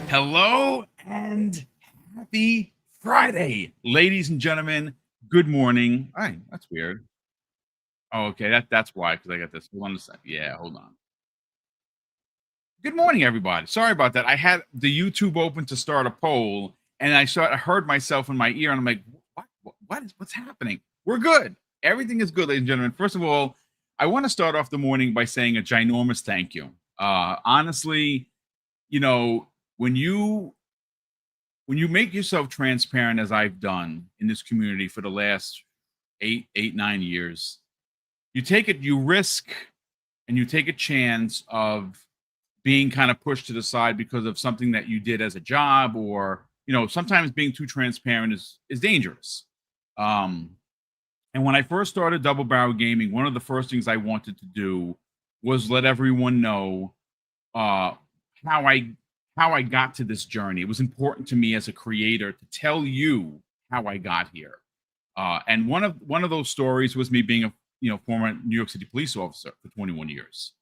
Hello and happy Friday, ladies and gentlemen. Good morning. All right, that's weird. Oh, okay, that's why, because I got this. Hold on a sec. Yeah, hold on. Good morning, everybody. Sorry about that. I had the YouTube open to start a poll, and I heard myself in my ear, and I'm like, what's happening? We're good. Everything is good, ladies and gentlemen. First of all, I want to start off the morning by saying a ginormous thank you. Honestly, you know, when you make yourself transparent as I've done in this community for the last 9 years, you risk and you take a chance of being kind of pushed to the side because of something that you did as a job, or sometimes being too transparent is dangerous. Um, and when I first started Double Barrel Gaming, one of the first things I wanted to do was let everyone know uh, how I got to this journey. It was important to me as a creator to tell you how I got here. And one of those stories was me being a former New York City police officer for 21 years.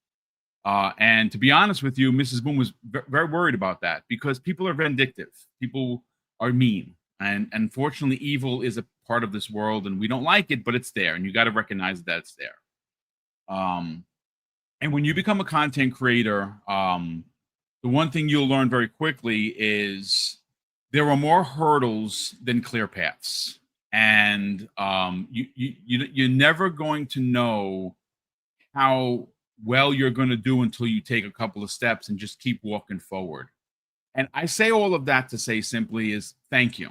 And to be honest with you, Mrs. Boom was very worried about that because people are vindictive. People are mean. And unfortunately, evil is a part of this world, and we don't like it, but it's there, and you got to recognize that it's there. And when you become a content creator, the one thing you'll learn very quickly is there are more hurdles than clear paths, and you're never going to know how well you're going to do until you take a couple of steps and just keep walking forward. And I say all of that to say simply is thank you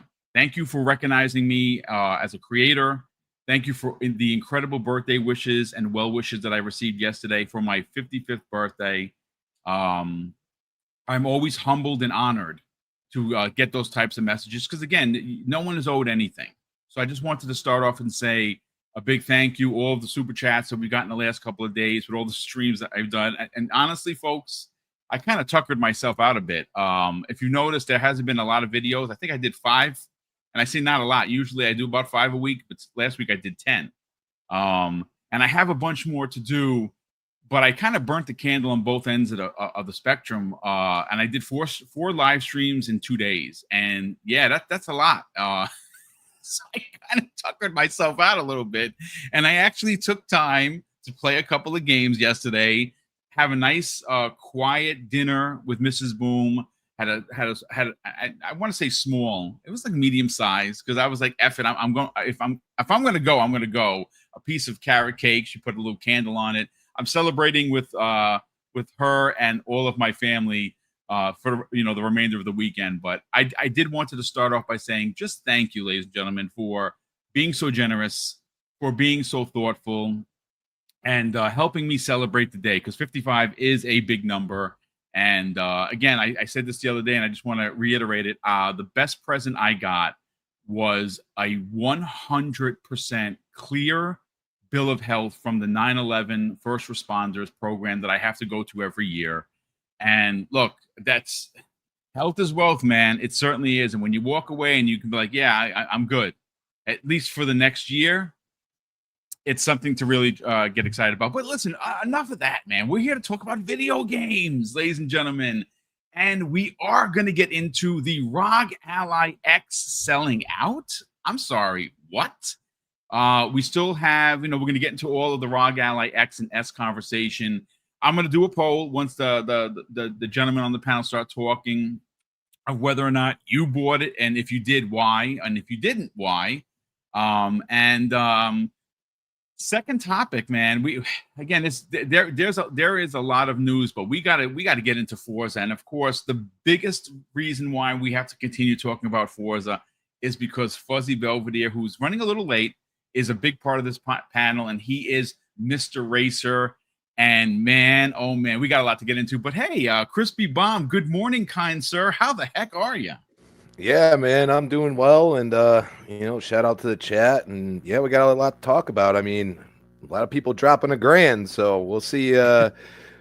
for recognizing me as a creator. Thank you for the incredible birthday wishes and well wishes that I received yesterday for my 55th birthday. um I'm always humbled and honored to get those types of messages because, again, no one is owed anything. So I just wanted to start off and say a big thank you. All of the super chats that we got in the last couple of days with all the streams that I've done. And honestly, folks, I kind of tuckered myself out a bit. If you notice, there hasn't been a lot of videos. I think I did 5, and I say not a lot. Usually I do about 5 a week, but last week I did 10. And I have a bunch more to do, but I kind of burnt the candle on both ends of the spectrum. And I did four live streams in 2 days, and yeah, that's a lot. So I kind of tuckered myself out a little bit, and I actually took time to play a couple of games yesterday, have a nice quiet dinner with Mrs. Boom. I want to say small. It was like medium size because I was like, "Eff it, I'm going. If I'm going to go, I'm going to go." A piece of carrot cake. She put a little candle on it. I'm celebrating with her and all of my family for the remainder of the weekend. But I did want to start off by saying just thank you, ladies and gentlemen, for being so generous, for being so thoughtful, and helping me celebrate the day, because 55 is a big number. And again, I said this the other day, and I just want to reiterate it. The best present I got was a 100% clear bill of health from the 9/11 first responders program that I have to go to every year. And look, that's health is wealth, man. It certainly is. And when you walk away and you can be like, yeah, I'm good, at least for the next year, it's something to really get excited about. But listen, enough of that, man. We're here to talk about video games, ladies and gentlemen. And we are going to get into the ROG Ally X selling out. I'm sorry, what? We still have, we're going to get into all of the ROG Ally X and S conversation. I'm going to do a poll once the gentlemen on the panel start talking of whether or not you bought it, and if you did, why, and if you didn't, why. Second topic, man. There is a lot of news, but we got to get into Forza, and of course, the biggest reason why we have to continue talking about Forza is because Fuzzy Belvedere, who's running a little late, is a big part of this panel, and he is Mr. Racer. And man, oh man, we got a lot to get into. But hey, Crispy Bomb, good morning, kind sir. How the heck are you? Yeah, man, I'm doing well, and shout out to the chat, and yeah, we got a lot to talk about. I mean, a lot of people dropping $1,000, so we'll see.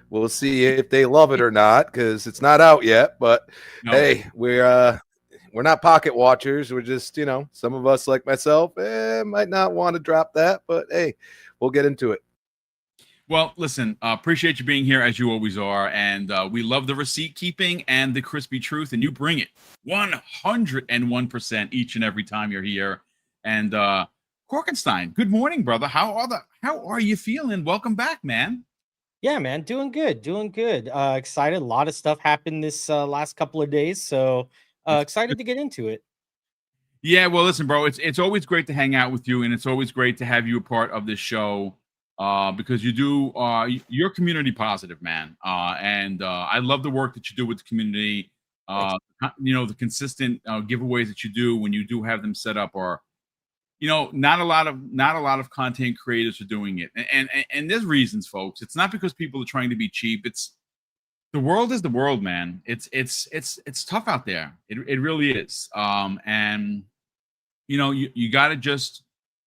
We'll see if they love it or not, because it's not out yet. But No. Hey, we're not pocket watchers. We're just, some of us like myself might not want to drop that, but hey, we'll get into it. Well, listen, appreciate you being here as you always are, and we love the receipt keeping and the crispy truth, and you bring it 101% each and every time you're here. And Korkenstein, good morning, brother. How are you feeling? Welcome back, man. Yeah, man, doing good, doing good. Excited. A lot of stuff happened this last couple of days, so excited to get into it. Yeah, well, listen, bro, it's always great to hang out with you, and it's always great to have you a part of this show because you're community positive, man, and I love the work that you do with the community. Thanks. The consistent giveaways that you do when you do have them set up are, not a lot of content creators are doing it, and there's reasons, folks. It's not because people are trying to be cheap. It's the world is the world, man. It's tough out there. It really is. And you got to just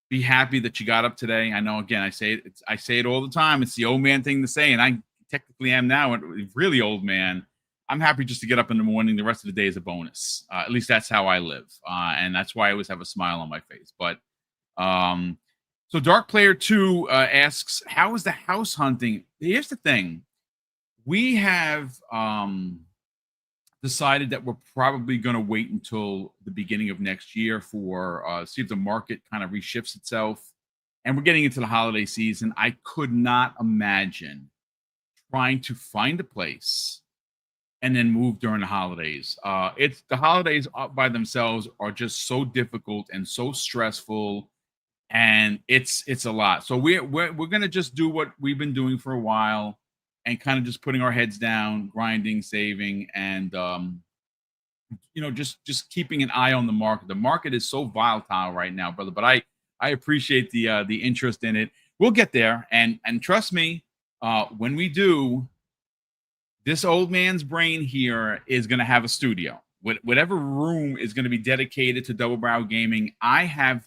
be happy that you got up today. I know, again, I say it all the time. It's the old man thing to say, and I technically am now a really old man. I'm happy just to get up in the morning. The rest of the day is a bonus. At least that's how I live, and that's why I always have a smile on my face. But so Dark Player 2 asks, how is the house hunting? Here's the thing. We have decided that we're probably going to wait until the beginning of next year for see if the market kind of reshifts itself. And we're getting into the holiday season. I could not imagine trying to find a place and then move during the holidays. It's the holidays by themselves are just so difficult and so stressful, and it's a lot. So we're gonna just do what we've been doing for a while, and kind of just putting our heads down, grinding, saving, and just keeping an eye on the market. The market is so volatile right now, brother. But I appreciate the interest in it. We'll get there, and trust me, when we do, this old man's brain here is going to have a studio. Whatever room is going to be dedicated to Double Barrel Gaming, I have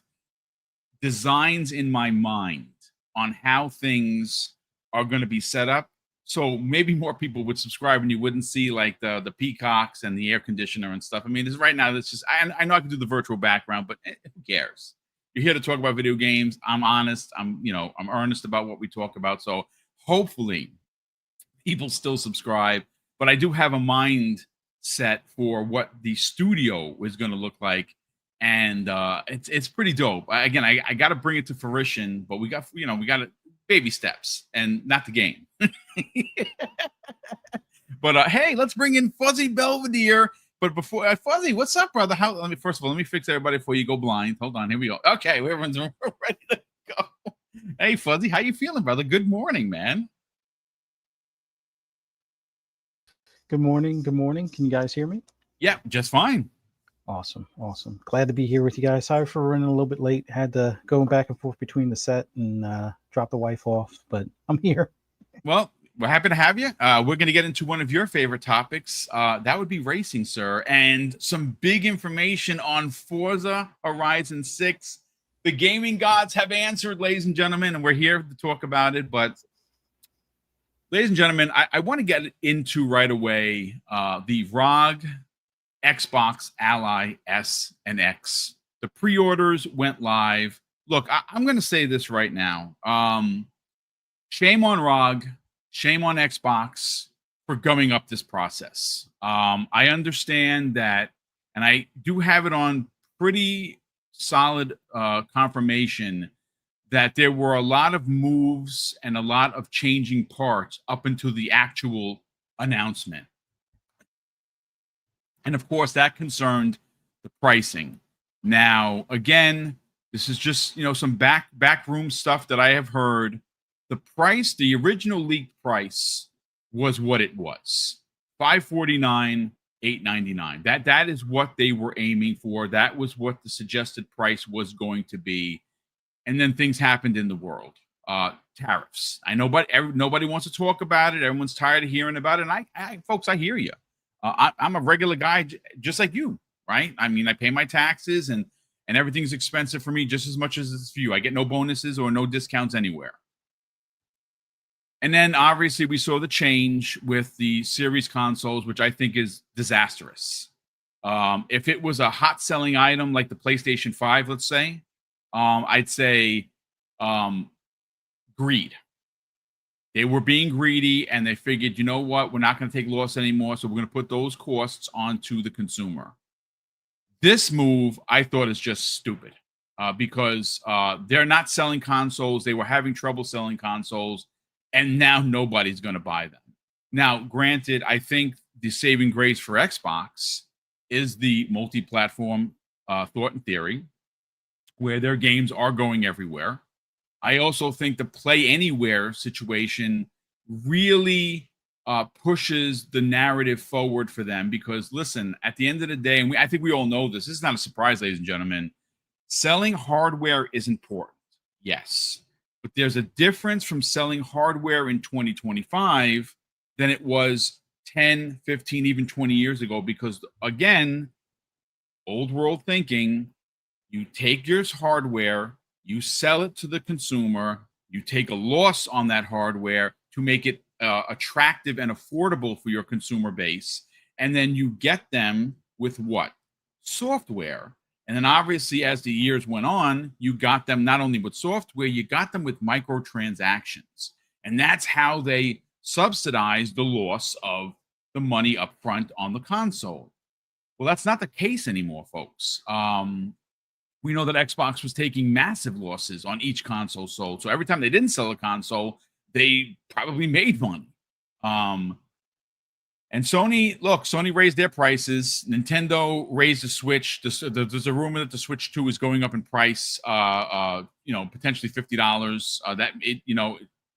designs in my mind on how things are going to be set up. So maybe more people would subscribe, and you wouldn't see like the peacocks and the air conditioner and stuff. I mean, right now, it's just I know I can do the virtual background, but who cares? You're here to talk about video games. I'm honest. I'm earnest about what we talk about. So hopefully people still subscribe, but I do have a mind set for what the studio is going to look like, and it's pretty dope. Again, I got to bring it to fruition, but we got to baby steps and not the game. But hey, let's bring in Fuzzy Belvedere. But before Fuzzy, what's up, brother? First of all, let me fix everybody before you go blind. Hold on, here we go. Okay, everyone's ready to go. Hey, Fuzzy, how you feeling, brother? Good morning, man. Good morning. Good morning. Can you guys hear me? Yeah, just fine. Awesome. Awesome. Glad to be here with you guys. Sorry for running a little bit late. Had to go back and forth between the set and drop the wife off, but I'm here. Well, we're happy to have you. We're going to get into one of your favorite topics. That would be racing, sir, and some big information on Forza Horizon 6. The gaming gods have answered, ladies and gentlemen, and we're here to talk about it. But ladies and gentlemen, I want to get into right away the ROG Xbox Ally S and X. The pre-orders went live. Look, I'm going to say this right now. Shame on ROG, shame on Xbox for gumming up this process. I understand that, and I do have it on pretty solid confirmation that there were a lot of moves and a lot of changing parts up until the actual announcement. And of course, that concerned the pricing. Now, again, this is just some backroom stuff that I have heard. The price, the original leaked price, was what it was: $549, $899. That is what they were aiming for. That was what the suggested price was going to be. And then things happened in the world. Tariffs. I know, but nobody wants to talk about it. Everyone's tired of hearing about it. And folks, I hear you. I'm a regular guy, just like you, right? I mean, I pay my taxes, and everything's expensive for me just as much as it's for you. I get no bonuses or no discounts anywhere. And then obviously we saw the change with the series consoles, which I think is disastrous. If it was a hot selling item like the PlayStation 5, let's say, I'd say greed. They were being greedy, and they figured, you know what, we're not going to take loss anymore, so we're going to put those costs onto the consumer. This move, I thought, is just stupid because they're not selling consoles. They were having trouble selling consoles, and now nobody's going to buy them. Now, granted, I think the saving grace for Xbox is the multi-platform thought and theory, where their games are going everywhere. I also think the play anywhere situation really pushes the narrative forward for them because, listen, at the end of the day, and I think we all know this is not a surprise, ladies and gentlemen, selling hardware is important, yes, but there's a difference from selling hardware in 2025 than it was 10, 15, even 20 years ago because, again, old world thinking, you take your hardware, you sell it to the consumer, you take a loss on that hardware to make it attractive and affordable for your consumer base, and then you get them with what? Software. And then obviously, as the years went on, you got them not only with software, you got them with microtransactions. And that's how they subsidized the loss of the money up front on the console. Well, that's not the case anymore, folks. We know that Xbox was taking massive losses on each console sold. So every time they didn't sell a console, they probably made money. And Sony raised their prices. Nintendo raised the Switch. There's a rumor that the Switch 2 is going up in price, potentially $50.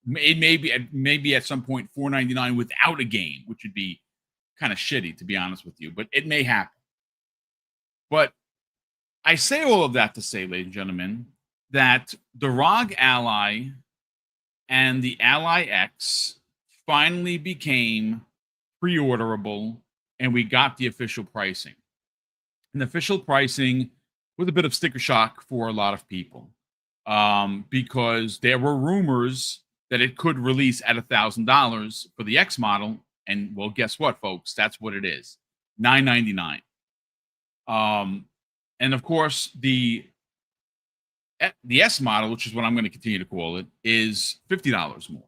It may be at some point $4.99 without a game, which would be kind of shitty, to be honest with you, but it may happen. But I say all of that to say, ladies and gentlemen, that the ROG Ally and the Ally X finally became pre-orderable, and we got the official pricing. And the official pricing was a bit of sticker shock for a lot of people because there were rumors that it could release at $1,000 for the X model. And, well, guess what, folks? That's what it is, $999. And, of course, the S model, which is what I'm going to continue to call it, is $50 more.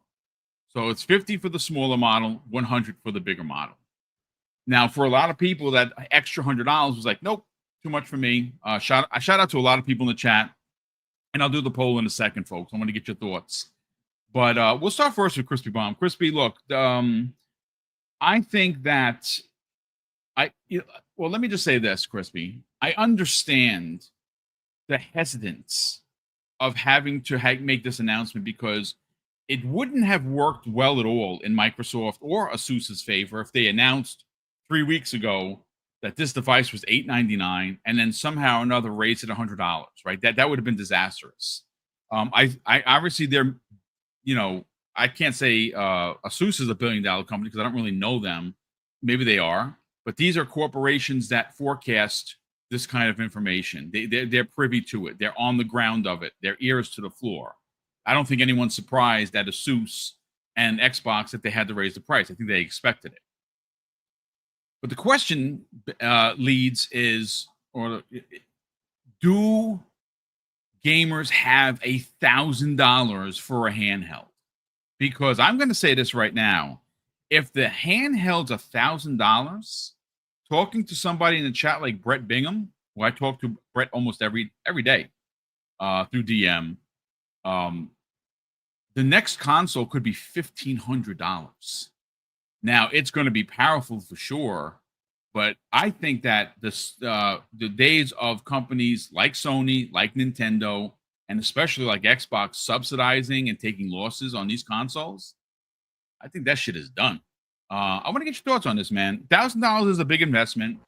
So it's $50 for the smaller model, $100 for the bigger model. Now, for a lot of people, that extra $100 was like, nope, too much for me. Shout out to a lot of people in the chat, and I'll do the poll in a second, folks. I want to get your thoughts. But we'll start first with Crispy Bomb. Crispy, look, I think that let me just say this, Crispy. I understand the hesitance of having to make this announcement because it wouldn't have worked well at all in Microsoft or Asus's favor if they announced 3 weeks ago that this device was $899 and then somehow or another raised it $100, right? That would have been disastrous. I obviously I can't say Asus is a $1 billion company because I don't really know them. Maybe they are, but these are corporations that forecast this kind of information. They're privy to it. They're on the ground of it. Their ears to the floor. I don't think anyone's surprised at Asus and Xbox that they had to raise the price. I think they expected it. But the question do gamers have $1,000 for a handheld? Because I'm going to say this right now. If the handheld's $1,000, talking to somebody in the chat like Brett Bingham, who I talk to Brett almost every day through DM, the next console could be $1,500. Now, it's going to be powerful for sure, but I think that the days of companies like Sony, like Nintendo, and especially like Xbox subsidizing and taking losses on these consoles, I think that shit is done. I want to get your thoughts on this, man. $1,000 is a big investment,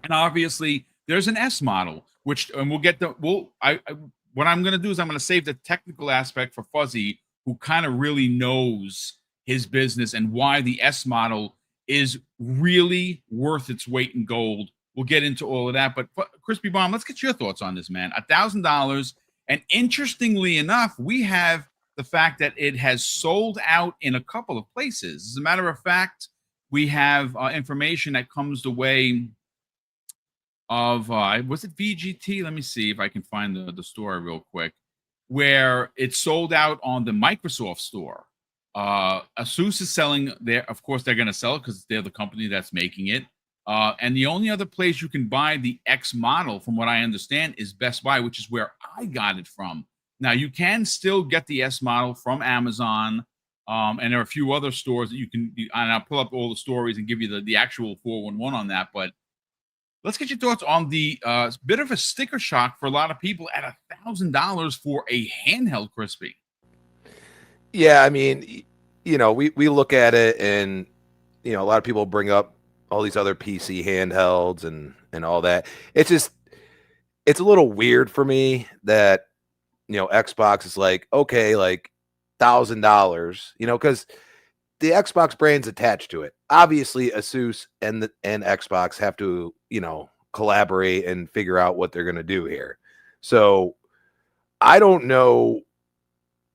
and obviously there's an S model, and we'll get what I'm going to do is I'm going to save the technical aspect for Fuzzy, who kind of really knows his business and why the S model is really worth its weight in gold. We'll get into all of that, but Crispy Bomb, let's get your thoughts on this, man. $1,000, and interestingly enough, we have the fact that it has sold out in a couple of places. As a matter of fact, we have information that comes the way of, was it VGT? Let me see if I can find the story real quick, where it sold out on the Microsoft store. Asus is selling there. Of course, they're going to sell it because they're the company that's making it. And the only other place you can buy the X model, from what I understand, is Best Buy, which is where I got it from. Now, you can still get the S model from Amazon, and there are a few other stores that you can, and I'll pull up all the stories and give you the actual 411 on that. But let's get your thoughts on the bit of a sticker shock for a lot of people at $1,000 for a handheld Crispy. Yeah, I mean, you know, we look at it, and you know, a lot of people bring up all these other PC handhelds and all that. It's just, it's a little weird for me that, you know, Xbox is like, okay, like $1,000, you know, because the Xbox brand's attached to it. Obviously, Asus and Xbox have to, you know, collaborate and figure out what they're going to do here. So I don't know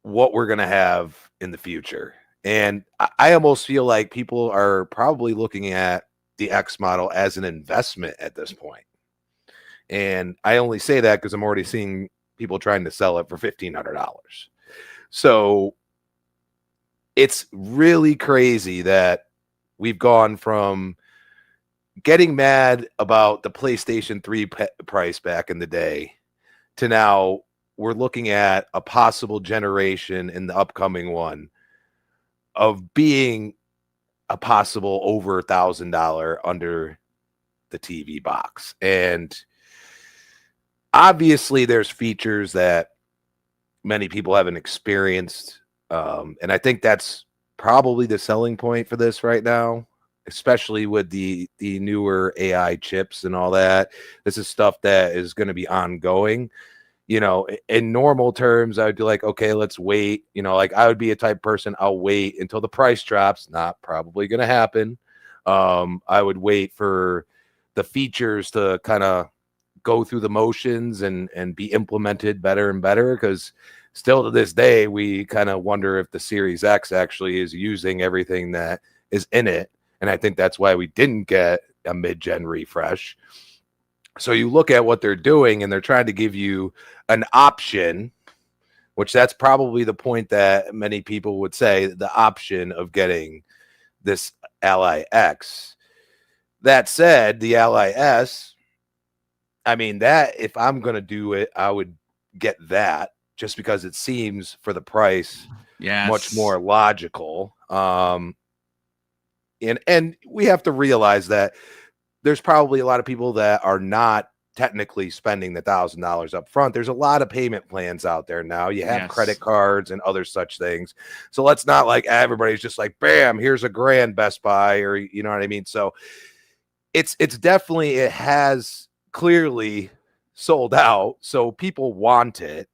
what we're going to have in the future. And I almost feel like people are probably looking at the X model as an investment at this point. And I only say that because I'm already seeing people trying to sell it for $1,500. So it's really crazy that we've gone from getting mad about the PlayStation 3 price back in the day to now we're looking at a possible generation in the upcoming one of being a possible over $1,000 under the TV box. And obviously there's features that many people haven't experienced. And I think that's probably the selling point for this right now, especially with the newer AI chips and all that. This is stuff that is going to be ongoing. You know, in normal terms, I would be like, okay, let's wait. You know, like I would be a type person, I'll wait until the price drops. Not probably going to happen. I would wait for the features to kind of go through the motions and be implemented better and better, because still to this day, we kind of wonder if the Series X actually is using everything that is in it. And I think that's why we didn't get a mid-gen refresh. So you look at what they're doing, and they're trying to give you an option, which that's probably the point that many people would say, the option of getting this Ally X. That said, the Ally S, I mean, that if I'm going to do it, I would get that just because it seems for the price much more logical. And we have to realize that there's probably a lot of people that are not technically spending the $1,000 up front. There's a lot of payment plans out there now. You have credit cards and other such things. So let's not like everybody's just like, bam, here's $1,000 Best Buy, or you know what I mean? So it's definitely, it has clearly sold out. So people want it.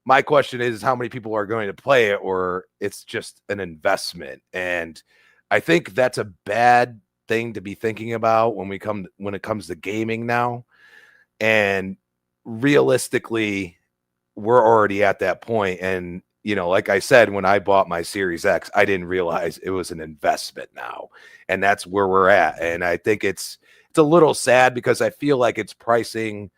My question is how many people are going to play it, or it's just an investment. And I think that's a bad thing to be thinking about when it comes to gaming now. And realistically, we're already at that point. And you know, like I said, when I bought my Series X, I didn't realize it was an investment now, and that's where we're at. And I think it's a little sad because I feel like it's pricing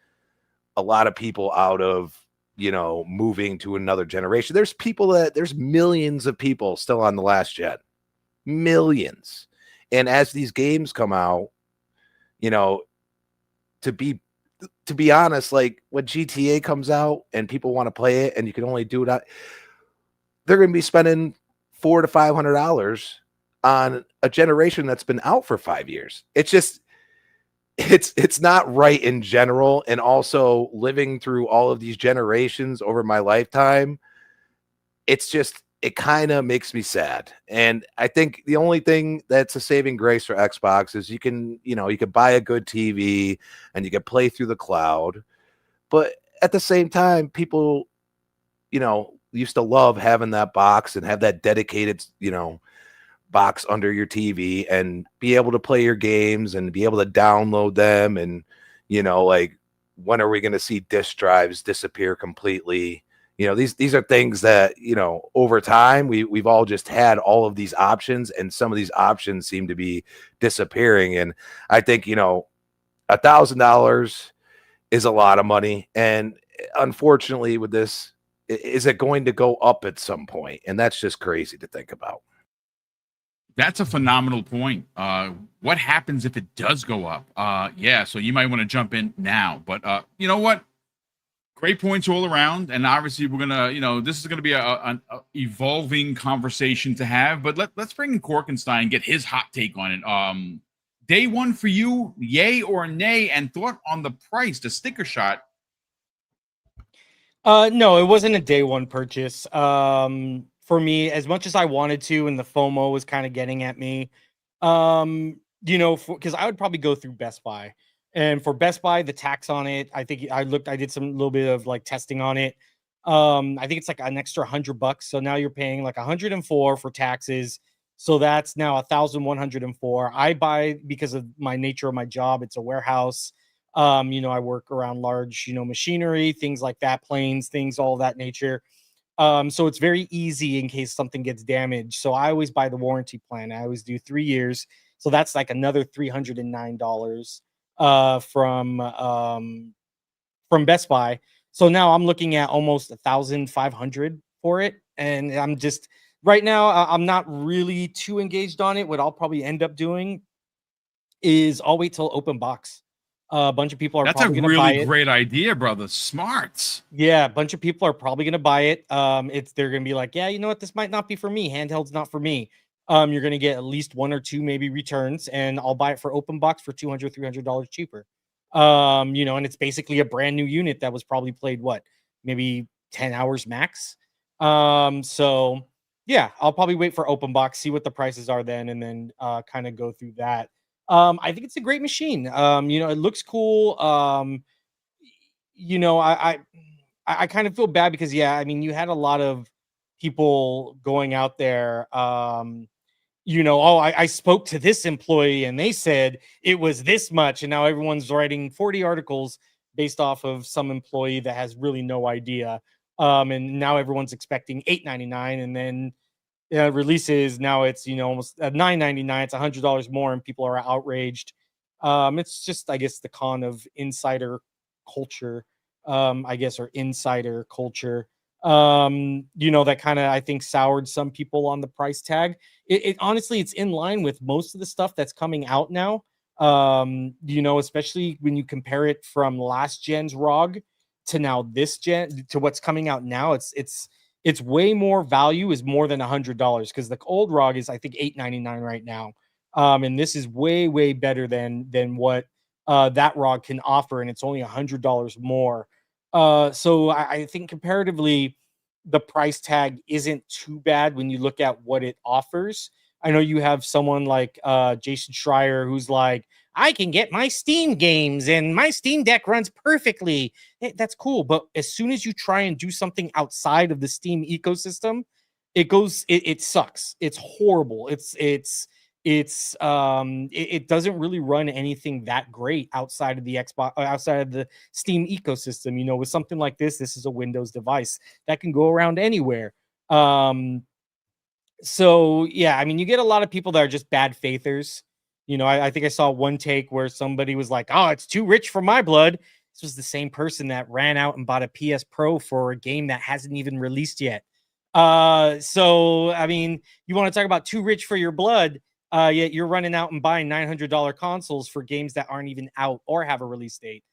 a lot of people out of, you know, moving to another generation. There's millions of people still on the last gen, millions. And as these games come out, you know, to be honest, like when GTA comes out and people want to play it and you can only do it, they're going to be spending $400 to $500 on a generation that's been out for 5 years. It's just, it's not right in general. And also living through all of these generations over my lifetime, it's just, it kind of makes me sad. And I think the only thing that's a saving grace for Xbox is you can buy a good TV and you can play through the cloud. But at the same time, people, you know, used to love having that box and have that dedicated, you know, box under your TV and be able to play your games and be able to download them. And, you know, like, when are we going to see disk drives disappear completely? You know, these are things that, you know, over time we've all just had all of these options, and some of these options seem to be disappearing. And I think, you know, $1,000 is a lot of money. And unfortunately with this is it going to go up at some point? And that's just crazy to think about. That's a phenomenal point. What happens if it does go up? Yeah, so you might want to jump in now. But you know what? Great points all around. And obviously, we're gonna, this is gonna be an evolving conversation to have. But let's bring in Korkenstein, get his hot take on it. Day one for you, yay or nay, and thought on the price, the sticker shot. No, it wasn't a day one purchase. For me, as much as I wanted to, and the FOMO was kind of getting at me, because I would probably go through Best Buy, and for Best Buy, the tax on it, I think I did some little bit of like testing on it. I think it's like an extra $100, so now you're paying like 104 for taxes, so that's now 1,104. I buy because of my nature of my job; it's a warehouse. I work around large, machinery, things like that, planes, things, all that nature. So it's very easy in case something gets damaged. So I always buy the warranty plan. I always do 3 years. So that's like another $309 from Best Buy. So now I'm looking at almost 1,500 for it. And I'm just right now, I'm not really too engaged on it. What I'll probably end up doing is I'll wait till open box. A bunch of people are That's a probably going to buy really it. great idea, brother. Smart. Yeah, a bunch of people are probably going to buy it. They're going to be like, yeah, you know what, this might not be for me. Handheld's not for me. You're going to get at least 1 or 2 maybe returns, and I'll buy it for open box for $200, $300 cheaper. And it's basically a brand new unit that was probably played maybe 10 hours max. So yeah, I'll probably wait for open box, see what the prices are then, and then kind of go through that. I think it's a great machine. It looks cool. I kind of feel bad because you had a lot of people going out there. I spoke to this employee and they said it was this much, and now everyone's writing 40 articles based off of some employee that has really no idea. And now everyone's expecting $899, and then releases now it's almost at $999. It's $100 more, and people are outraged. It's just, I guess, the con of insider culture, or insider culture. That kind of, I think, soured some people on the price tag. It honestly, it's in line with most of the stuff that's coming out now. Especially when you compare it from last gen's ROG to now this gen to what's coming out now. It's way more value, is more than $100, because the old ROG is, I think, $899 right now. And this is way, way better than what that ROG can offer, and it's only $100 more. So I think comparatively, the price tag isn't too bad when you look at what it offers. I know you have someone like Jason Schreier who's like, I can get my Steam games and my Steam Deck runs perfectly. That's cool. But as soon as you try and do something outside of the Steam ecosystem, it sucks. It's horrible. It doesn't really run anything that great outside of the Xbox, outside of the Steam ecosystem. With something like this is a Windows device that can go around anywhere. So yeah, you get a lot of people that are just bad faithers. I think I saw one take where somebody was like, oh, it's too rich for my blood. This was the same person that ran out and bought a PS Pro for a game that hasn't even released yet. So you want to talk about too rich for your blood, yet you're running out and buying $900 consoles for games that aren't even out or have a release date.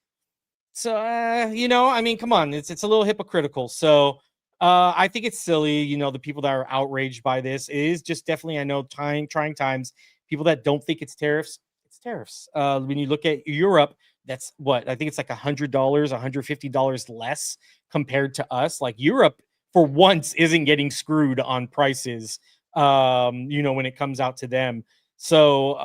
So come on, it's a little hypocritical. So I think it's silly. The people that are outraged by this, it is just definitely, I know, trying times. People that don't think it's tariffs, it's tariffs. When you look at Europe, that's what I think it's like $100, $150 less compared to us. Like Europe, for once, isn't getting screwed on prices. When it comes out to them. So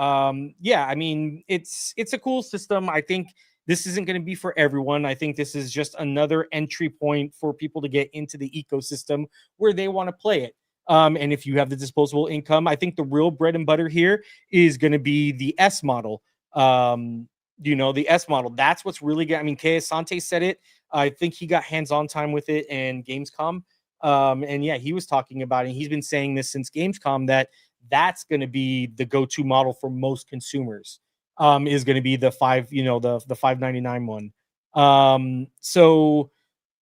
it's a cool system. I think this isn't going to be for everyone. I think this is just another entry point for people to get into the ecosystem where they want to play it. And if you have the disposable income, I think the real bread and butter here is going to be the S model. The S model. That's what's really good. Kay Asante said it. I think he got hands-on time with it in Gamescom. And yeah, he was talking about it. He's been saying this since Gamescom, that's going to be the go-to model for most consumers. Is going to be the the $599 one. So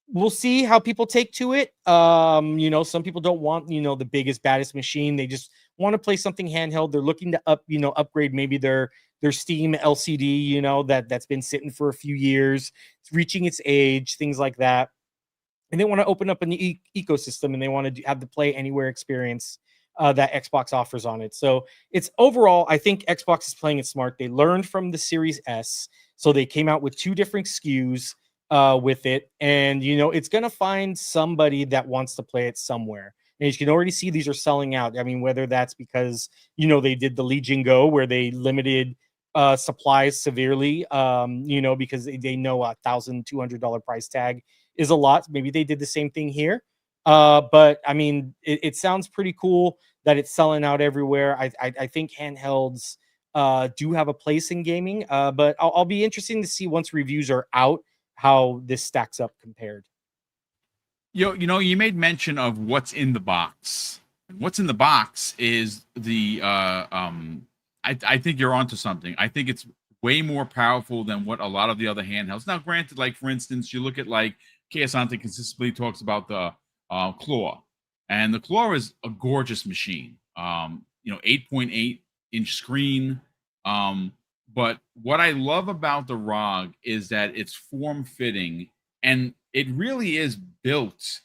we'll see how people take to it. You know, some people don't want, you know, the biggest, baddest machine. They just want to play something handheld. They're looking to upgrade maybe their Steam LCD, you know, that's been sitting for a few years, it's reaching its age, things like that. And they want to open up an ecosystem, and they want to have the play anywhere experience that Xbox offers on it. So it's overall, I think Xbox is playing it smart. They learned from the Series S, so they came out with 2 different SKUs with it, and you know it's gonna find somebody that wants to play it somewhere. And you can already see these are selling out. I mean, whether that's because you know they did the Legion Go where they limited supplies severely, you know, because they know $1,200 price tag is a lot. Maybe they did the same thing here. But I mean, it sounds pretty cool that it's selling out everywhere. I think handhelds do have a place in gaming, but I'll be interested to see once reviews are out how this stacks up compared. You know, you made mention of what's in the box. What's in the box is the I think you're onto something. I think it's way more powerful than what a lot of the other handhelds. Now, granted, like for instance, you look at like Asante consistently talks about the Claw, and the Claw is a gorgeous machine. You know, 8.8-inch screen. But what I love about the ROG is that it's form fitting, and it really is built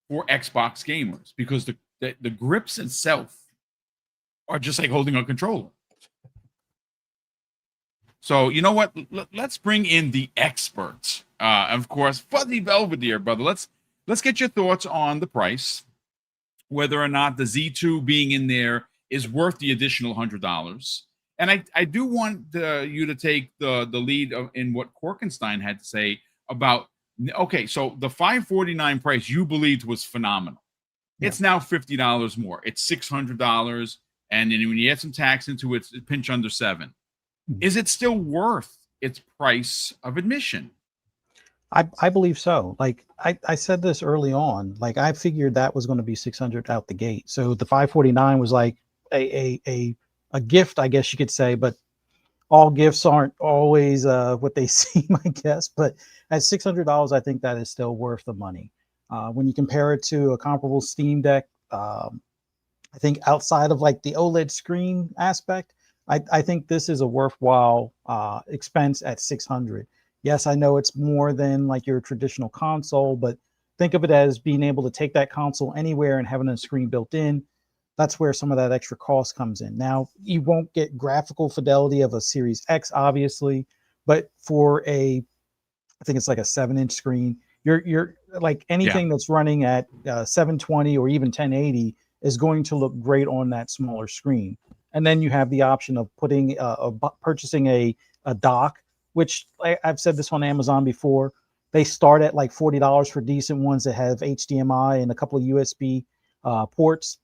for Xbox gamers because the grips itself are just like holding a controller. So you know what? Let's bring in the experts. Of course, Fuzzy Belvedere, brother. Let's get your thoughts on the price, whether or not the Z2 being in there is worth the additional $100. And I do want you to take the lead in what Korkenstein had to say about. Okay, so the $549 price you believed was phenomenal. Yeah. It's now $50 more. It's $600, and then when you add some tax into it, it's a pinch under $7. Is it still worth its price of admission? I believe so. Like I said this early on. Like I figured that was going to be 600 out the gate. So the 549 was like a gift, I guess you could say. But all gifts aren't always what they seem, I guess. But at $600, I think that is still worth the money. When you compare it to a comparable Steam Deck, I think outside of like the OLED screen aspect, I think this is a worthwhile expense at 600. Yes, I know it's more than like your traditional console, but think of it as being able to take that console anywhere and having a screen built in. That's where some of that extra cost comes in. Now, you won't get graphical fidelity of a Series X, obviously, but for I think it's like a 7-inch screen, you're like anything that's running at 720 or even 1080 is going to look great on that smaller screen. And then you have the option of purchasing a dock, which I've said this on Amazon before. They start at like $40 for decent ones that have HDMI and a couple of USB ports.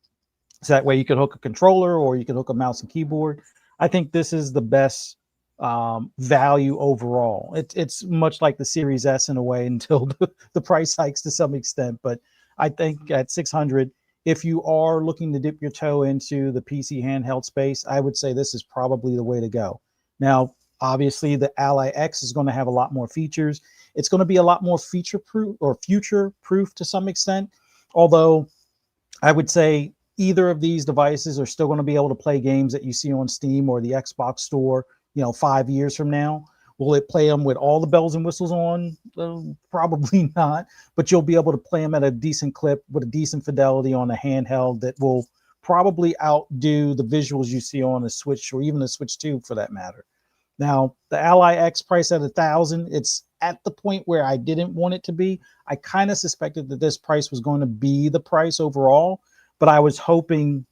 So that way you could hook a controller or you could hook a mouse and keyboard. I think this is the best value overall. It's much like the Series S in a way until the price hikes to some extent. But I think at 600, if you are looking to dip your toe into the PC handheld space, I would say this is probably the way to go. Now, obviously, the Ally X is going to have a lot more features. It's going to be a lot more feature-proof or future-proof to some extent, although I would say either of these devices are still going to be able to play games that you see on Steam or the Xbox store, 5 years from now. Will it play them with all the bells and whistles on? Probably not, but you'll be able to play them at a decent clip with a decent fidelity on a handheld that will probably outdo the visuals you see on a Switch or even a Switch 2 for that matter. Now, the Ally X price at $1,000, it's at the point where I didn't want it to be. I kind of suspected that this price was going to be the price overall, but I was hoping,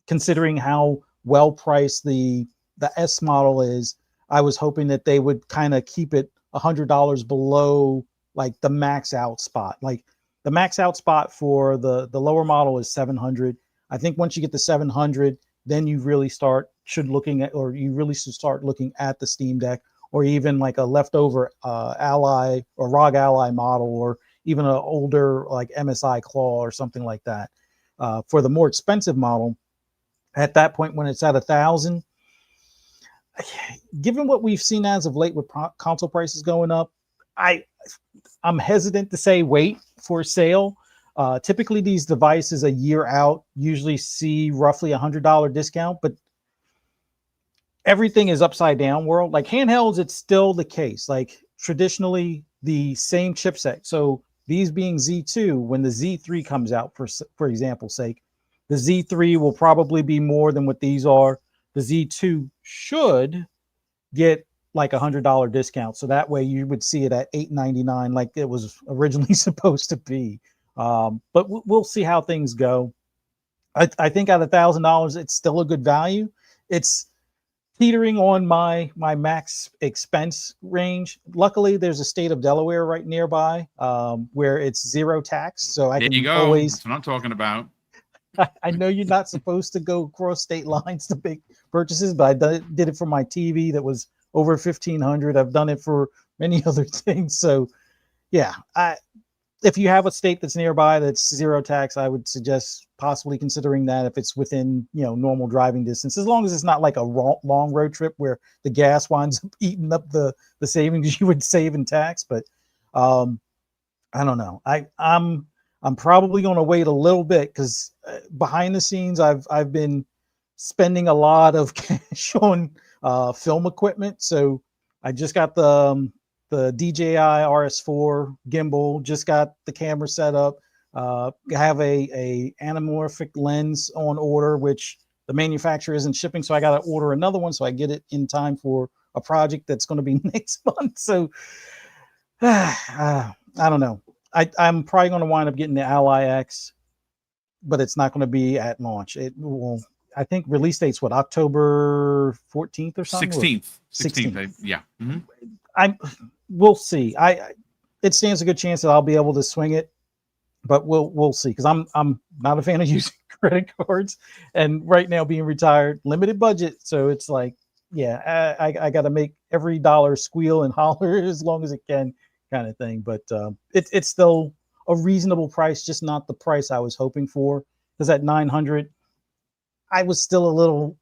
considering how well priced the S model is, I was hoping that they would kind of keep it $100 below like the max out spot. Like the max out spot for the lower model is 700. I think once you get to 700, then you really should start looking at the Steam Deck, or even like a leftover Ally or ROG Ally model, or even an older like MSI Claw or something like that. For the more expensive model, at that point when it's at $1,000, given what we've seen as of late with console prices going up, I'm hesitant to say wait for sale. Typically, these devices a year out usually see roughly $100 discount, but everything is upside down world. Like handhelds, it's still the case. Like traditionally, the same chipset. So these being Z2, when the Z3 comes out, for example's sake, the Z3 will probably be more than what these are. The Z2 should get like $100 discount. So that way you would see it at $899 like it was originally supposed to be. But we'll see how things go. I think at $1,000, it's still a good value. It's teetering on my max expense range. Luckily, there's a state of Delaware right nearby where it's zero tax. So I There you can go. always. That's what I'm talking about. I know you're not supposed to go across state lines to make purchases, but I did it for my TV that was over 1,500. I've done it for many other things. So, yeah, if you have a state that's nearby that's zero tax, I would suggest possibly considering that if it's within normal driving distance, as long as it's not like a long road trip where the gas winds up eating up the savings you would save in tax. But I don't know. I'm probably going to wait a little bit because behind the scenes, I've been spending a lot of cash on film equipment. So I just got the DJI RS4 gimbal, just got the camera set up. I have a anamorphic lens on order, which the manufacturer isn't shipping. So I got to order another one so I get it in time for a project that's going to be next month. So I don't know. I'm probably going to wind up getting the Ally X, but it's not going to be at launch. It will, I think release date's what, October 14th or something? 16th. 16th. Yeah. Mm-hmm. We'll see. It stands a good chance that I'll be able to swing it, but we'll see. Because I'm not a fan of using credit cards, and right now being retired, limited budget, so it's like, yeah, I got to make every dollar squeal and holler as long as it can, kind of thing. But it's still a reasonable price, just not the price I was hoping for. Because at 900, I was still a little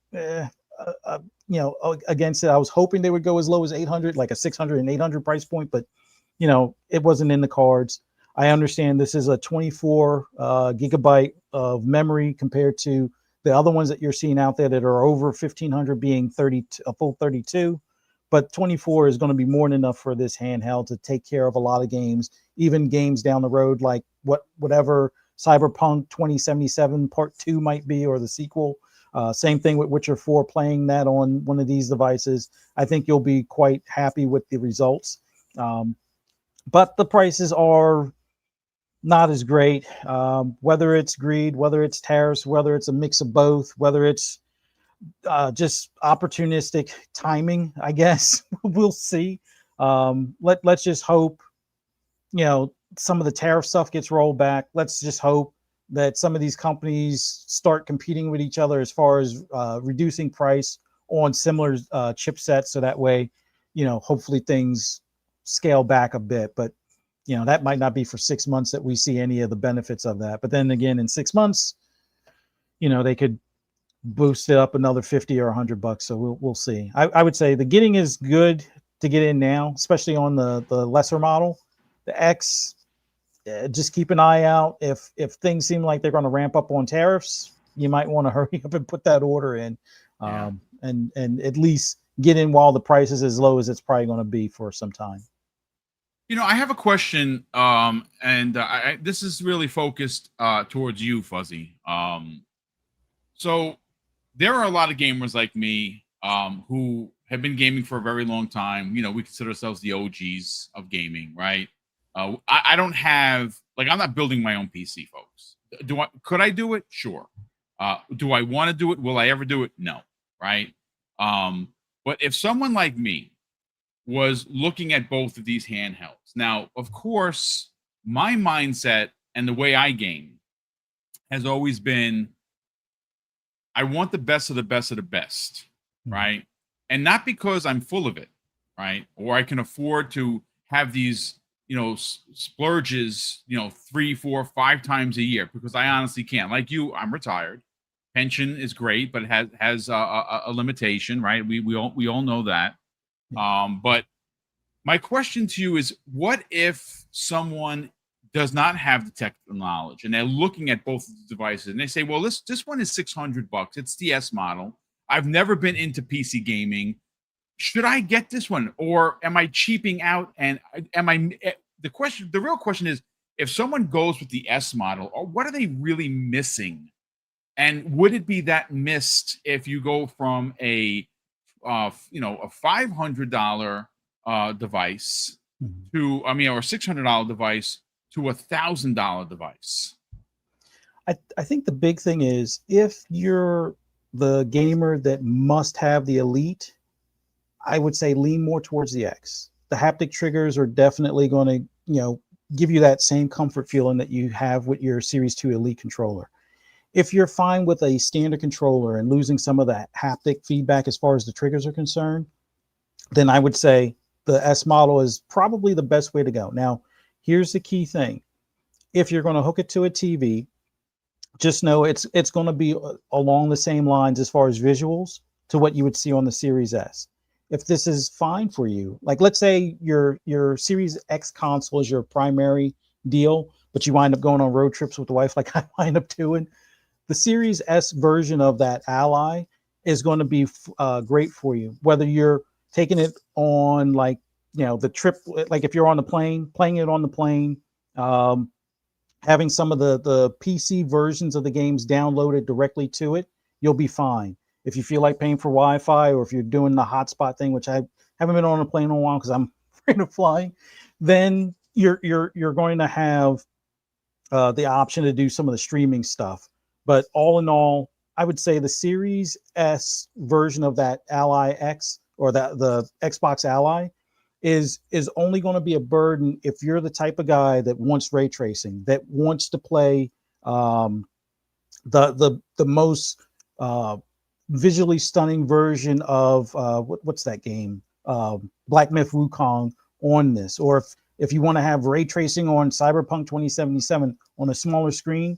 against it. I was hoping they would go as low as 800, like a 600 and 800 price point, but it wasn't in the cards. I understand this is a 24 gigabyte of memory compared to the other ones that you're seeing out there that are over 1500 being a full 32, but 24 is going to be more than enough for this handheld to take care of a lot of games, even games down the road, like whatever Cyberpunk 2077 Part 2 might be, or the sequel. Same thing with Witcher 4, playing that on one of these devices. I think you'll be quite happy with the results. But the prices are not as great. Whether it's greed, whether it's tariffs, whether it's a mix of both, whether it's just opportunistic timing, I guess. We'll see. Let's just hope, some of the tariff stuff gets rolled back. Let's just hope that some of these companies start competing with each other as far as reducing price on similar chipsets. So that way, hopefully things scale back a bit. But, that might not be for 6 months that we see any of the benefits of that. But then again, in 6 months, they could boost it up another 50 or $100. So we'll see. I would say the getting is good to get in now, especially on the lesser model. The X, just keep an eye out. If things seem like they're going to ramp up on tariffs, you might want to hurry up and put that order in, and at least get in while the price is as low as it's probably going to be for some time. I have a question, and this is really focused towards you, Fuzzy. So there are a lot of gamers like me who have been gaming for a very long time. We consider ourselves the OGs of gaming, right? I don't have, I'm not building my own PC, folks. Could I do it? Sure. Do I want to do it? Will I ever do it? No. Right. But if someone like me was looking at both of these handhelds, now, of course, my mindset and the way I game has always been, I want the best of the best of the best. Right. And not because I'm full of it. Right. Or I can afford to have these splurges, 3, 4, 5 times a year, because I honestly can't. Like you, I'm retired. Pension is great, but it has a limitation, right? We all know that. But My question to you is, what if someone does not have the technical knowledge and they're looking at both devices and they say, well, this one is $600. It's the S model. I've never been into PC gaming. Should I get this one, or am I cheaping out? And the real question is, if someone goes with the S model, or what are they really missing? And would it be that missed if you go from a $500 device to, or $600 device to $1,000 device? I think the big thing is, if you're the gamer that must have the Elite, I would say lean more towards the X. The haptic triggers are definitely going to, give you that same comfort feeling that you have with your Series 2 Elite controller. If you're fine with a standard controller and losing some of that haptic feedback as far as the triggers are concerned, then I would say the S model is probably the best way to go. Now, here's the key thing. If you're going to hook it to a TV, just know it's going to be along the same lines as far as visuals to what you would see on the Series S. If this is fine for you, like let's say your Series X console is your primary deal, but you wind up going on road trips with the wife like I wind up doing, the Series S version of that Ally is going to be great for you. Whether you're taking it on the trip, like if you're on the plane, playing it on the plane, having some of the PC versions of the games downloaded directly to it, you'll be fine. If you feel like paying for Wi-Fi, or if you're doing the hotspot thing, which I haven't been on a plane in a while because I'm afraid of flying, then you're going to have the option to do some of the streaming stuff. But all in all, I would say the Series S version of that Ally X, or the Xbox Ally, is only going to be a burden if you're the type of guy that wants ray tracing, that wants to play the most visually stunning version of what's that game, Black Myth Wukong, on this. Or if you want to have ray tracing on Cyberpunk 2077 on a smaller screen,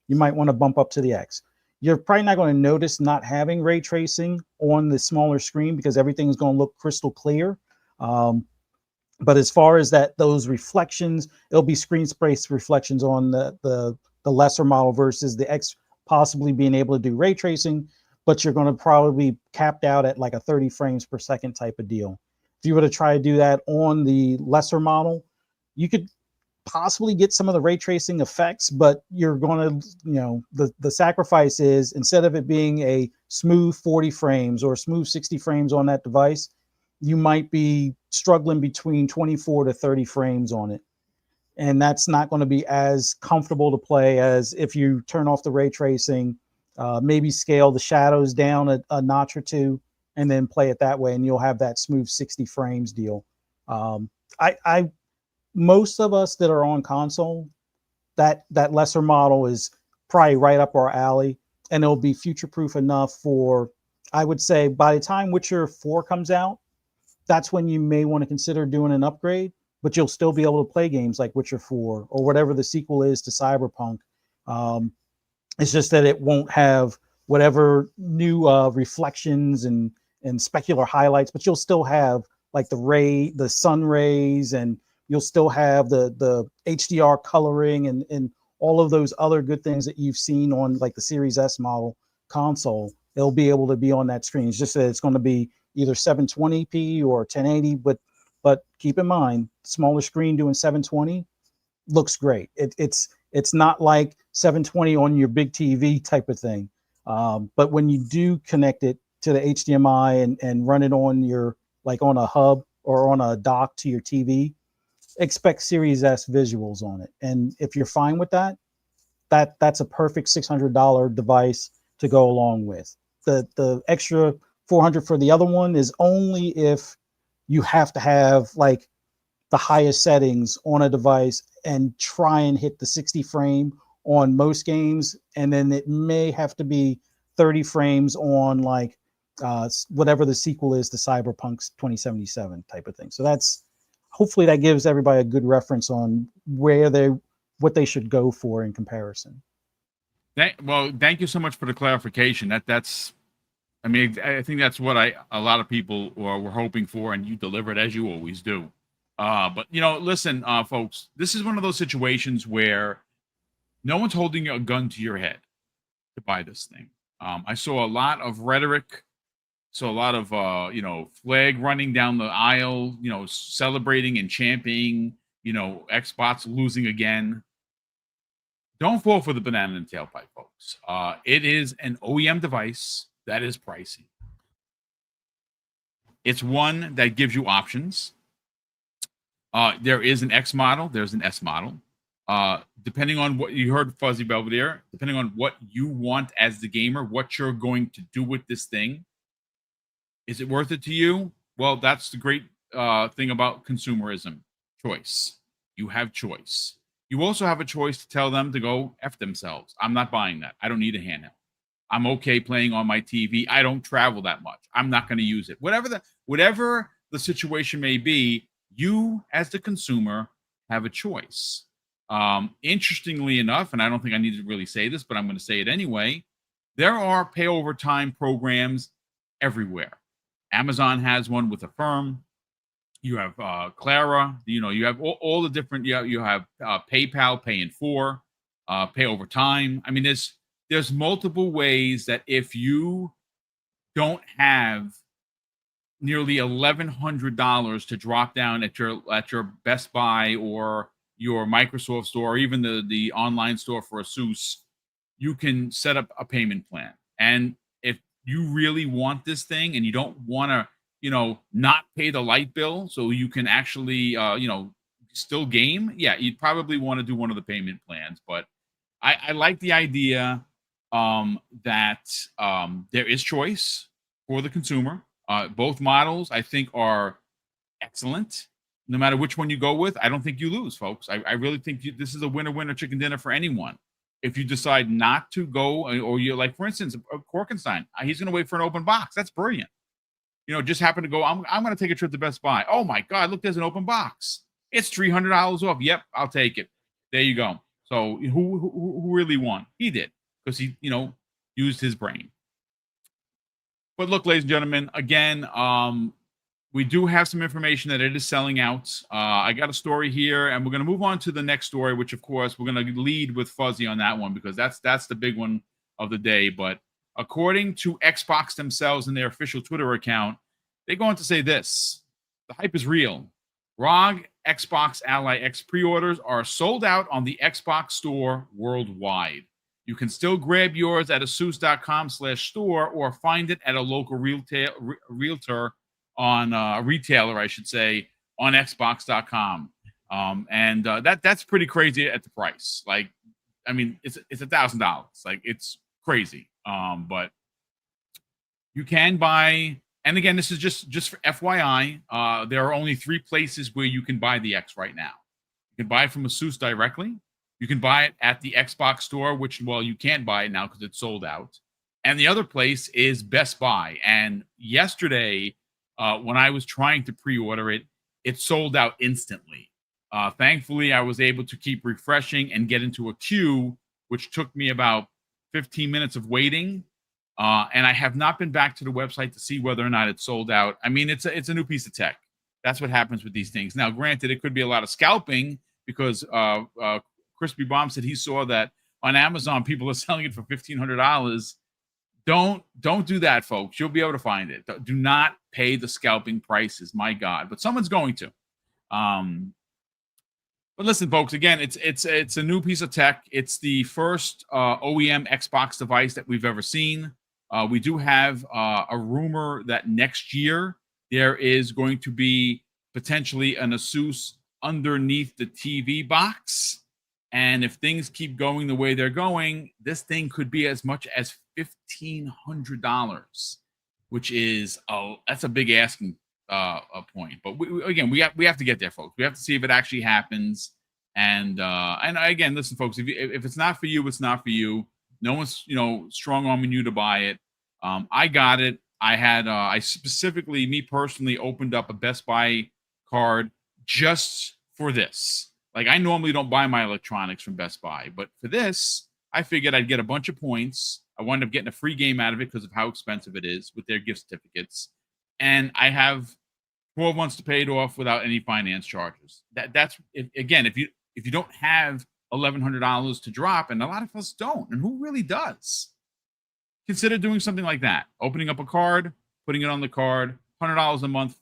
you might want to bump up to the X. You're probably not going to notice not having ray tracing on the smaller screen because everything is going to look crystal clear. But as far as those reflections, it'll be screen space reflections on the lesser model versus the X possibly being able to do ray tracing, but you're going to probably be capped out at like a 30 frames per second type of deal. If you were to try to do that on the lesser model, you could possibly get some of the ray tracing effects, but you're going to, the sacrifice is, instead of it being a smooth 40 frames or smooth 60 frames on that device, you might be struggling between 24 to 30 frames on it. And that's not going to be as comfortable to play as if you turn off the ray tracing, maybe scale the shadows down a notch or two, and then play it that way, and you'll have that smooth 60 frames deal. Most of us that are on console, that lesser model is probably right up our alley, and it'll be future-proof enough for, I would say, by the time Witcher 4 comes out, that's when you may want to consider doing an upgrade, but you'll still be able to play games like Witcher 4 or whatever the sequel is to Cyberpunk. It's just that it won't have whatever new reflections and specular highlights, but you'll still have like the sun rays, and you'll still have the HDR coloring and all of those other good things that you've seen on like the Series S model console. They'll be able to be on that screen. It's just that it's going to be either 720p or 1080, but keep in mind, smaller screen doing 720 looks great. It's not like 720 on your big TV type of thing. But when you do connect it to the HDMI and run it on your, like on a hub or on a dock to your TV, expect Series S visuals on it. And if you're fine with that, that's a perfect $600 device to go along with. The extra $400 for the other one is only if you have to have like the highest settings on a device and try and hit the 60 frame on most games, and then it may have to be 30 frames on like whatever the sequel is to Cyberpunk 2077 type of thing. So that's, hopefully that gives everybody a good reference on what they should go for in comparison. Thank you so much for the clarification. That's I think that's what a lot of people were hoping for, and you delivered as you always do. But listen, folks, this is one of those situations where no one's holding a gun to your head to buy this thing. I saw a lot of rhetoric, saw a lot of flag running down the aisle, celebrating and championing, Xbox losing again. Don't fall for the banana in the tailpipe, folks. It is an OEM device that is pricey. It's one that gives you options. There is an X model. There's an S model. Depending on what you heard, Fuzzy Belvedere, depending on what you want as the gamer, what you're going to do with this thing, is it worth it to you? Well, that's the great thing about consumerism. Choice. You have choice. You also have a choice to tell them to go F themselves. I'm not buying that. I don't need a handheld. I'm okay playing on my TV. I don't travel that much. I'm not going to use it. Whatever the situation may be, you as the consumer have a choice. Interestingly enough, and I don't think I need to really say this, but I'm going to say it anyway, there are pay over time programs everywhere. Amazon has one with Affirm. You have Clara. You have all the different. You have PayPal, Pay in 4, pay over time. I mean, there's multiple ways that if you don't have nearly $1,100 to drop down at your Best Buy or your Microsoft store, or even the online store for ASUS, you can set up a payment plan. And if you really want this thing and you don't want to, not pay the light bill so you can actually, still game, yeah, you'd probably want to do one of the payment plans. But I like the idea that there is choice for the consumer. Both models, I think, are excellent. No matter which one you go with, I don't think you lose, folks. I really think this is a winner chicken dinner for anyone. If you decide not to go, or you're like, for instance, Korkenstein, he's going to wait for an open box. That's brilliant. Just happen to go, I'm going to take a trip to Best Buy. Oh my God, look, there's an open box. It's $300 off. Yep, I'll take it. There you go. So who really won? He did, because he, used his brain. But look, ladies and gentlemen, again, we do have some information that it is selling out. I got a story here, and we're going to move on to the next story, which, of course, we're going to lead with Fuzzy on that one, because that's the big one of the day. But according to Xbox themselves in their official Twitter account, they go on to say this: the hype is real. ROG Xbox Ally X pre-orders are sold out on the Xbox Store worldwide. You can still grab yours at asus.com/store or find it at a local retailer on Xbox.com. And that's pretty crazy at the price. Like, I mean, it's $1,000. Like, it's crazy. But you can buy, and again, this is just for FYI. There are only 3 places where you can buy the X right now. You can buy it from ASUS directly. You can buy it at the Xbox Store, which, well, you can't buy it now because it's sold out. And the other place is Best Buy. And yesterday, when I was trying to pre-order it, it sold out instantly. Thankfully, I was able to keep refreshing and get into a queue, which took me about 15 minutes of waiting. And I have not been back to the website to see whether or not it's sold out. I mean, it's a new piece of tech. That's what happens with these things. Now, granted, it could be a lot of scalping, because Crispy Bomb said he saw that on Amazon people are selling it for $1,500. Don't do that, folks. You'll be able to find it. Do not pay the scalping prices. My God, but someone's going to. But listen, folks. Again, it's a new piece of tech. It's the first OEM Xbox device that we've ever seen. We do have a rumor that next year there is going to be potentially an ASUS underneath the TV box. And if things keep going the way they're going, this thing could be as much as $1,500, which is that's a big asking point. But we have to get there, folks. We have to see if it actually happens. And again, listen, folks, if it's not for you, it's not for you. No one's strong arming you to buy it. I got it. I specifically, me personally, opened up a Best Buy card just for this. Like, I normally don't buy my electronics from Best Buy, but for this, I figured I'd get a bunch of points. I wound up getting a free game out of it because of how expensive it is with their gift certificates. And I have 12 months to pay it off without any finance charges. That's again, if you don't have $1,100 to drop, and a lot of us don't, and who really does? Consider doing something like that. Opening up a card, putting it on the card, $100 a month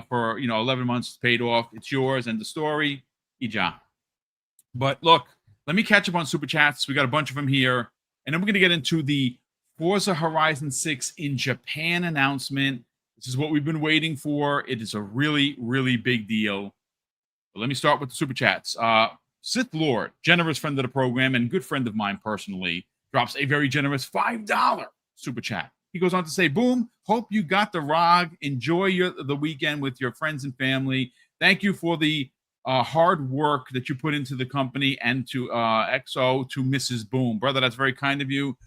for 11 months paid off. It's yours, and the story, ija. But look, let me catch up on super chats. We got a bunch of them here, and then we're gonna get into the Forza Horizon 6 in Japan announcement. This is what we've been waiting for. It is a really, really big deal. But let me start with the super chats. Sith Lord, generous friend of the program and good friend of mine personally, drops a very generous $5 super chat. He goes on to say, Boom, hope you got the ROG. Enjoy the weekend with your friends and family. Thank you for the hard work that you put into the company and to XO, to Mrs. Boom. Brother, that's very kind of you.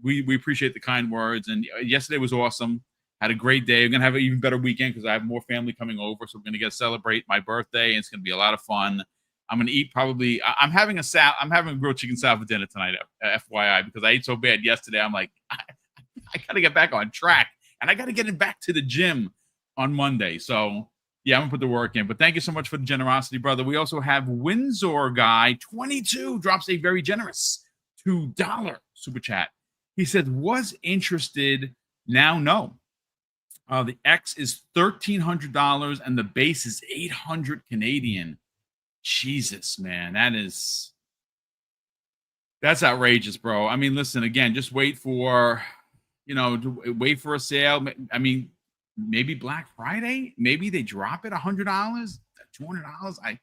We appreciate the kind words. And yesterday was awesome. Had a great day. We're going to have an even better weekend because I have more family coming over. So we're going to get to celebrate my birthday. And it's going to be a lot of fun. I'm going to eat probably. I'm having a grilled chicken salad for dinner tonight, FYI, because I ate so bad yesterday. I'm like, I got to get back on track, and I got to get it back to the gym on Monday. So yeah, I'm going to put the work in. But thank you so much for the generosity, brother. We also have Windsor Guy 22 drops a very generous $2 super chat. He said, was interested, now no. The X is $1,300 and the base is 800 Canadian. Jesus, man, that's outrageous, bro. I mean, listen, again, just wait for a sale. I mean, maybe Black Friday, maybe they drop it $100, $200.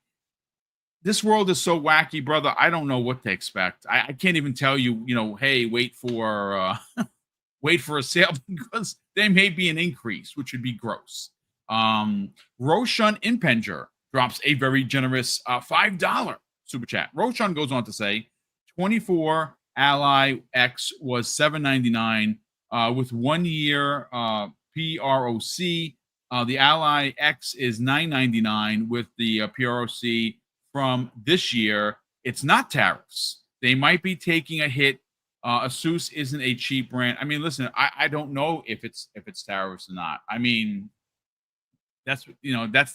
This world is so wacky, brother. I don't know what to expect. I can't even tell you, hey, wait for a sale, because there may be an increase, which would be gross. Roshan Impenger drops a very generous $5 super chat. Roshan goes on to say, 24 Ally X was $7.99 with 1 year PROC. The Ally X is $9.99 with the PROC from this year. It's not tariffs. They might be taking a hit. Asus isn't a cheap brand. I mean, listen, I don't know if it's tariffs or not. I mean, that's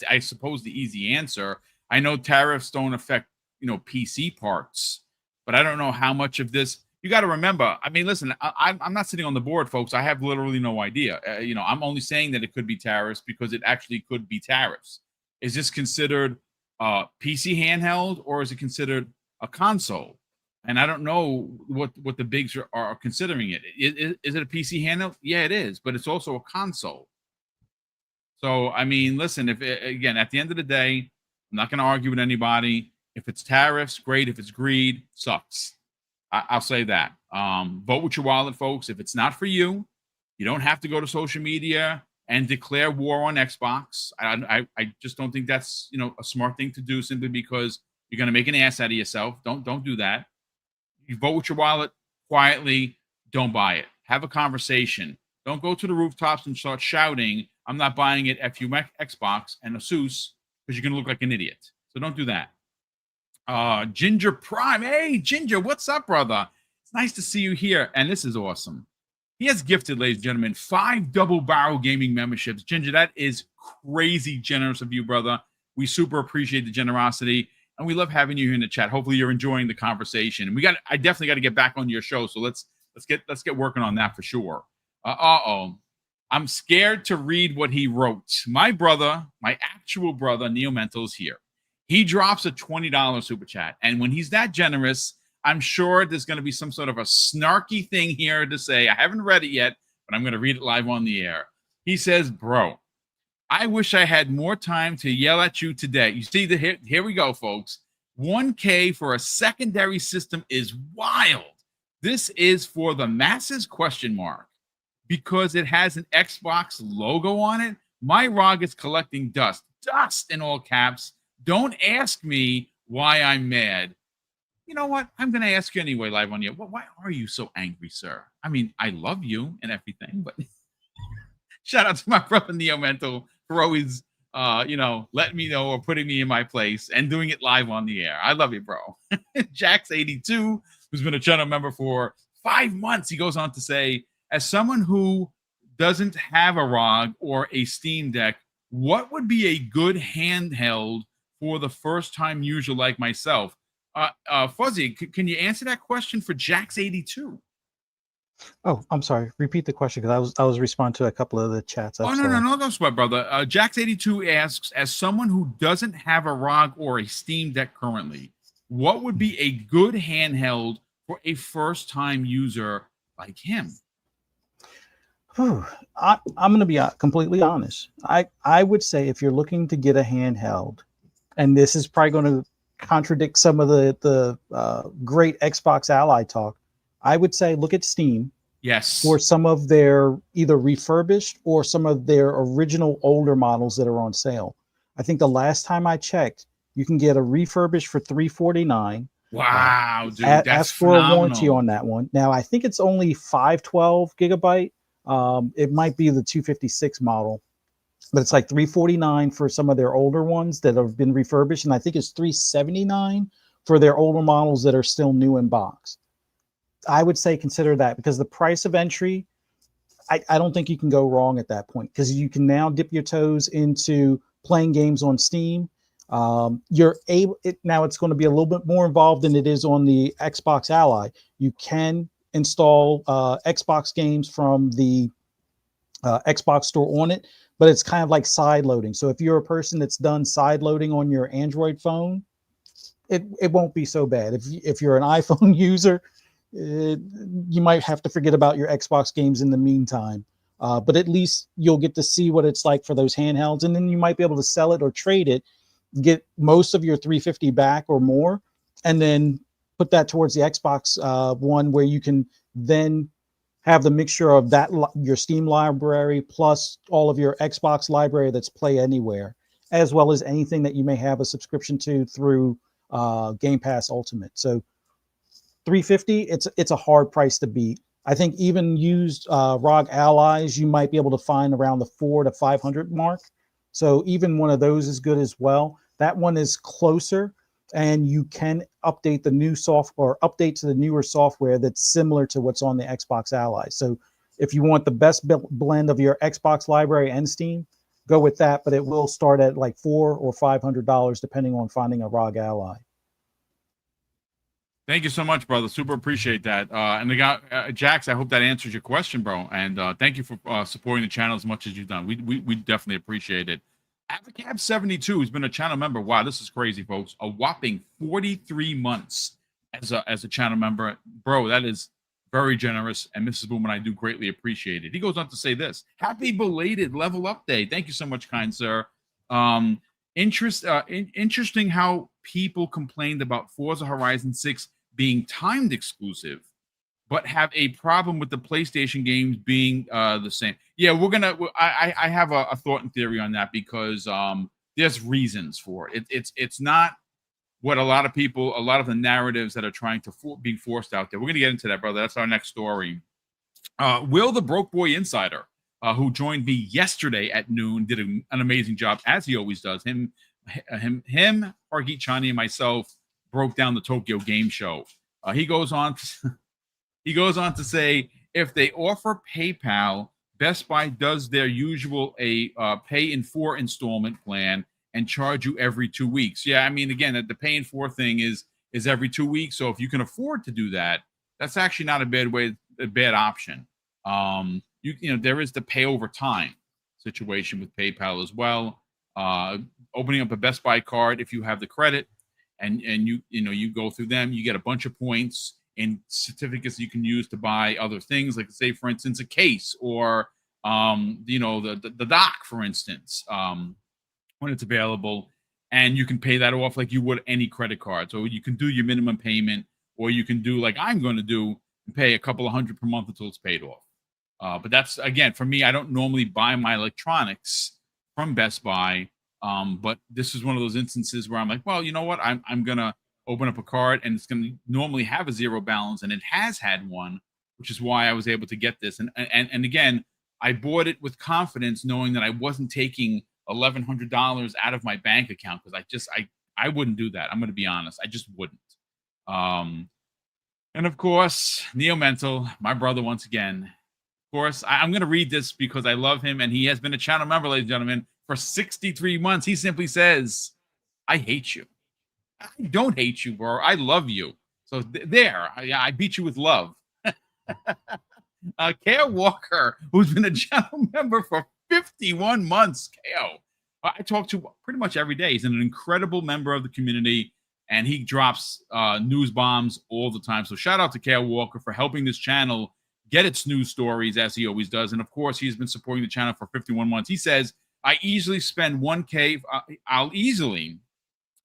I suppose the easy answer. I know tariffs don't affect PC parts, but I don't know how much of this. You got to remember. I mean, listen, I'm not sitting on the board, folks. I have literally no idea. I'm only saying that it could be tariffs because it actually could be tariffs. Is this considered PC handheld, or is it considered a console? And I don't know what the bigs are considering it. Is it a PC handheld? Yeah, it is, but it's also a console. So, I mean, listen, again, at the end of the day, I'm not going to argue with anybody. If it's tariffs, great. If it's greed, sucks. I'll say that. Vote with your wallet, folks. If it's not for you, you don't have to go to social media and declare war on Xbox. I just don't think that's a smart thing to do, simply because you're going to make an ass out of yourself. Don't do that. You vote with your wallet quietly. Don't buy it. Have a conversation. Don't go to the rooftops and start shouting, I'm not buying it, F you Xbox and Asus, because you're going to look like an idiot. So don't do that. Ginger Prime. Hey, Ginger, what's up, brother? It's nice to see you here. And this is awesome. He has gifted, ladies and gentlemen, 5 Double Barrel Gaming memberships. Ginger, that is crazy generous of you, brother. We super appreciate the generosity. And we love having you here in the chat. Hopefully you're enjoying the conversation. And I definitely got to get back on your show. So let's get working on that for sure. I'm scared to read what he wrote. My brother, my actual brother, Neo Mental, is here. He drops a $20 super chat. And when he's that generous, I'm sure there's going to be some sort of a snarky thing here to say. I haven't read it yet, but I'm going to read it live on the air. He says, bro, I wish I had more time to yell at you today. You see, here we go, folks. 1K for a secondary system is wild. This is for the masses, ? Because it has an Xbox logo on it. My ROG is collecting dust. Dust in all caps. Don't ask me why I'm mad. You know what? I'm going to ask you anyway, live on you. Why are you so angry, sir? I mean, I love you and everything, but shout out to my brother Neo Mental for always, letting me know or putting me in my place and doing it live on the air. I love you, bro. Jax82, who's been a channel member for 5 months, he goes on to say, as someone who doesn't have a ROG or a Steam Deck, what would be a good handheld for the first time user like myself? Fuzzy, can you answer that question for Jax82? Oh, I'm sorry. Repeat the question because I was responding to a couple of the chats. I'm Oh, sorry. no sweat, brother. Jax82 asks, as someone who doesn't have a ROG or a Steam Deck currently, what would be a good handheld for a first-time user like him? Whew. I'm going to be completely honest. I would say if you're looking to get a handheld, and this is probably going to contradict some of the great Xbox Ally talk, I would say look at Steam Yes. for some of their either refurbished or some of their original older models that are on sale. I think the last time I checked, you can get a refurbished for $349. Wow, dude, that's ask for a warranty phenomenal. on that one. Now I think it's only 512 gigabyte. It might be the 256 model, but it's like $349 for some of their older ones that have been refurbished, and I think it's $379 for their older models that are still new in box. I would say consider that because the price of entry, I don't think you can go wrong at that point because you can now dip your toes into playing games on Steam. You're able now it's going to be a little bit more involved than it is on the Xbox Ally. You can install Xbox games from the Xbox store on it, but it's kind of like side loading. So if you're a person that's done side loading on your Android phone, it won't be so bad. If you're an iPhone user, you might have to forget about your Xbox games in the meantime. But at least you'll get to see what it's like for those handhelds, and then you might be able to sell it or trade it, get most of your 350 back or more, and then put that towards the Xbox One, where you can then have the mixture of that your Steam library plus all of your Xbox library that's Play Anywhere, as well as anything that you may have a subscription to through Game Pass Ultimate. So 350, it's a hard price to beat. I think even used ROG Allies, you might be able to find around the 400 to 500 mark. So even one of those is good as well. That one is closer, and you can update the new software, update to the newer software that's similar to what's on the Xbox Ally. So if you want the best blend of your Xbox library and Steam, go with that, but it will start at like $400 or $500 depending on finding a ROG Ally. Thank you so much, brother. Super appreciate that. And the guy, Jax, I hope that answers your question, bro. And thank you for supporting the channel as much as you've done. We definitely appreciate it. Avocab72 has been a channel member. Wow, this is crazy, folks. A whopping 43 months as a channel member. Bro, that is very generous. And Mrs. Boom and I do greatly appreciate it. He goes on to say this. Happy belated level up day. Thank you so much, kind sir. Interesting how people complained about Forza Horizon 6 being timed exclusive, but have a problem with the PlayStation games being the same. Yeah, I have a thought and theory on that because there's reasons for it. It's not what a lot of the narratives that are trying to being forced out there. We're gonna get into that, brother. That's our next story. Will the Broke Boy Insider, who joined me yesterday at noon, did an amazing job as he always does. Him, Hargeet Chani, and myself broke down the Tokyo Game Show. He goes on to say, if they offer PayPal, Best Buy does their usual pay in 4 installment plan and charge you every 2 weeks. Yeah, I mean, again, the pay in 4 thing is every 2 weeks. So if you can afford to do that, that's actually not a bad option. You know, there is the pay over time situation with PayPal as well. Opening up a Best Buy card, if you have the credit and you go through them, you get a bunch of points and certificates you can use to buy other things, like say, for instance, a case or the dock, for instance, when it's available, and you can pay that off like you would any credit card. So you can do your minimum payment, or you can do like I'm going to do and pay a couple of $100 per month until it's paid off. But that's, again, for me, I don't normally buy my electronics from Best Buy. But this is one of those instances where I'm like, well, you know what? I'm going to open up a card, and it's going to normally have a zero balance, and it has had one, which is why I was able to get this. And again, I bought it with confidence, knowing that I wasn't taking $1,100 out of my bank account, because I wouldn't do that. I'm going to be honest. I just wouldn't. And of course, Neo Mental, my brother, once again, course, I'm going to read this because I love him, and he has been a channel member, ladies and gentlemen, for 63 months. He simply says, I hate you. I don't hate you, bro. I love you. So there, I beat you with love. KO Walker, who's been a channel member for 51 months. KO, I talk to pretty much every day. He's an incredible member of the community, and he drops news bombs all the time. So shout out to KO Walker for helping this channel get its news stories, as he always does. And of course, he's been supporting the channel for 51 months. He says, I easily spend 1K. I'll easily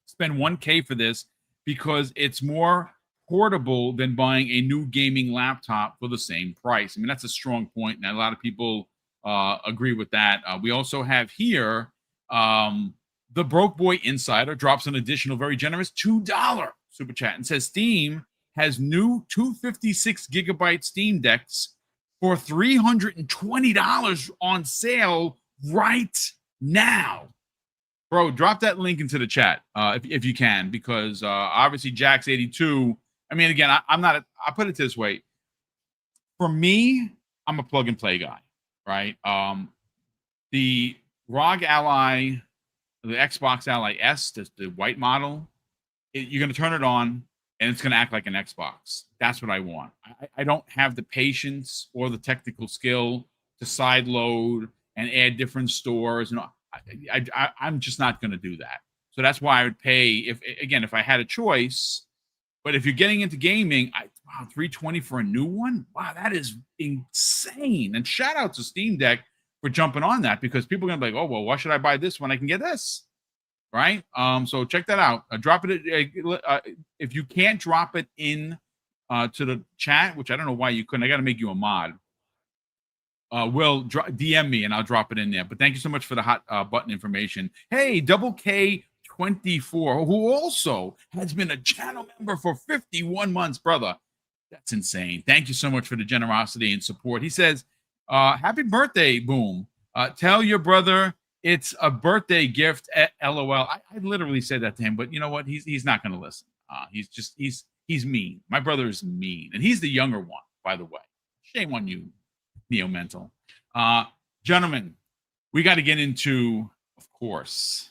spend 1K for this because it's more portable than buying a new gaming laptop for the same price. I mean, that's a strong point, and a lot of people agree with that. We also have here the Broke Boy Insider drops an additional very generous $2 super chat and says Steam has new 256 gigabyte Steam Decks for $320 on sale right now. Bro, drop that link into the chat if you can, because obviously Jack's 82. I mean, again, I put it this way. For me, I'm a plug and play guy, right? The ROG Ally, the Xbox Ally S, the white model, you're going to turn it on and it's going to act like an Xbox. That's what I want. I don't have the patience or the technical skill to side load and add different stores. And I'm just not going to do that. So that's why I would pay, if I had a choice. But if you're getting into gaming, wow, $320 for a new one? Wow, that is insane. And shout out to Steam Deck for jumping on that, because people are going to be like, oh, well, why should I buy this when I can get this? Right? So check that out. Drop it. If you can't drop it in to the chat, which I don't know why you couldn't. I got to make you a mod. Will DM me and I'll drop it in there. But thank you so much for the hot button information. Hey, Double K24, who also has been a channel member for 51 months, brother. That's insane. Thank you so much for the generosity and support. He says, happy birthday, Boom. Tell your brother it's a birthday gift at LOL. I literally said that to him, but you know what? He's not going to listen. He's mean. My brother is mean, and he's the younger one, by the way. Shame on you, Neo Mental. Gentlemen, we got to get into, of course,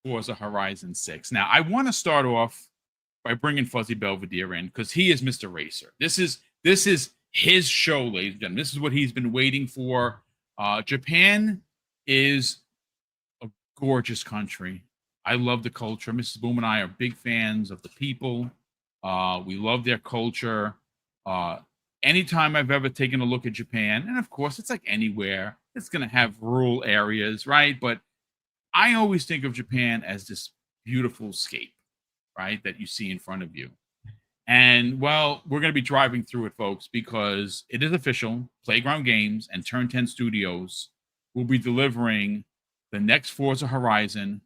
Forza Horizon 6. Now, I want to start off by bringing Fuzzy Belvedere in, because he is Mr. Racer. This is his show, ladies and gentlemen. This is what he's been waiting for. Japan is a gorgeous country. I love the culture. Mrs. Boom and I are big fans of the people. We love their culture. Anytime I've ever taken a look at Japan, and of course, it's like anywhere, it's going to have rural areas, right? But I always think of Japan as this beautiful scape, right, that you see in front of you. And, well, we're going to be driving through it, folks, because it is official. Playground Games and Turn 10 Studios will be delivering the next Forza Horizon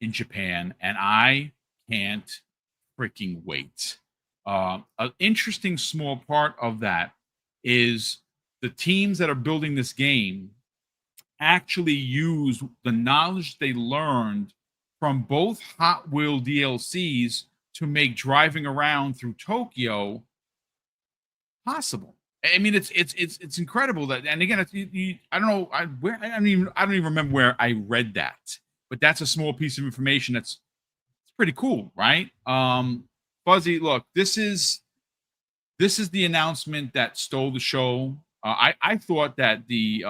in Japan, and I can't freaking wait. An interesting small part of that is the teams that are building this game actually use the knowledge they learned from both Hot Wheel DLCs to make driving around through Tokyo possible. I mean, it's incredible that, and again, I don't know, I don't even remember where I read that, but that's a small piece of information it's pretty cool, right? Fuzzy, look, this is the announcement that stole the show. I thought that the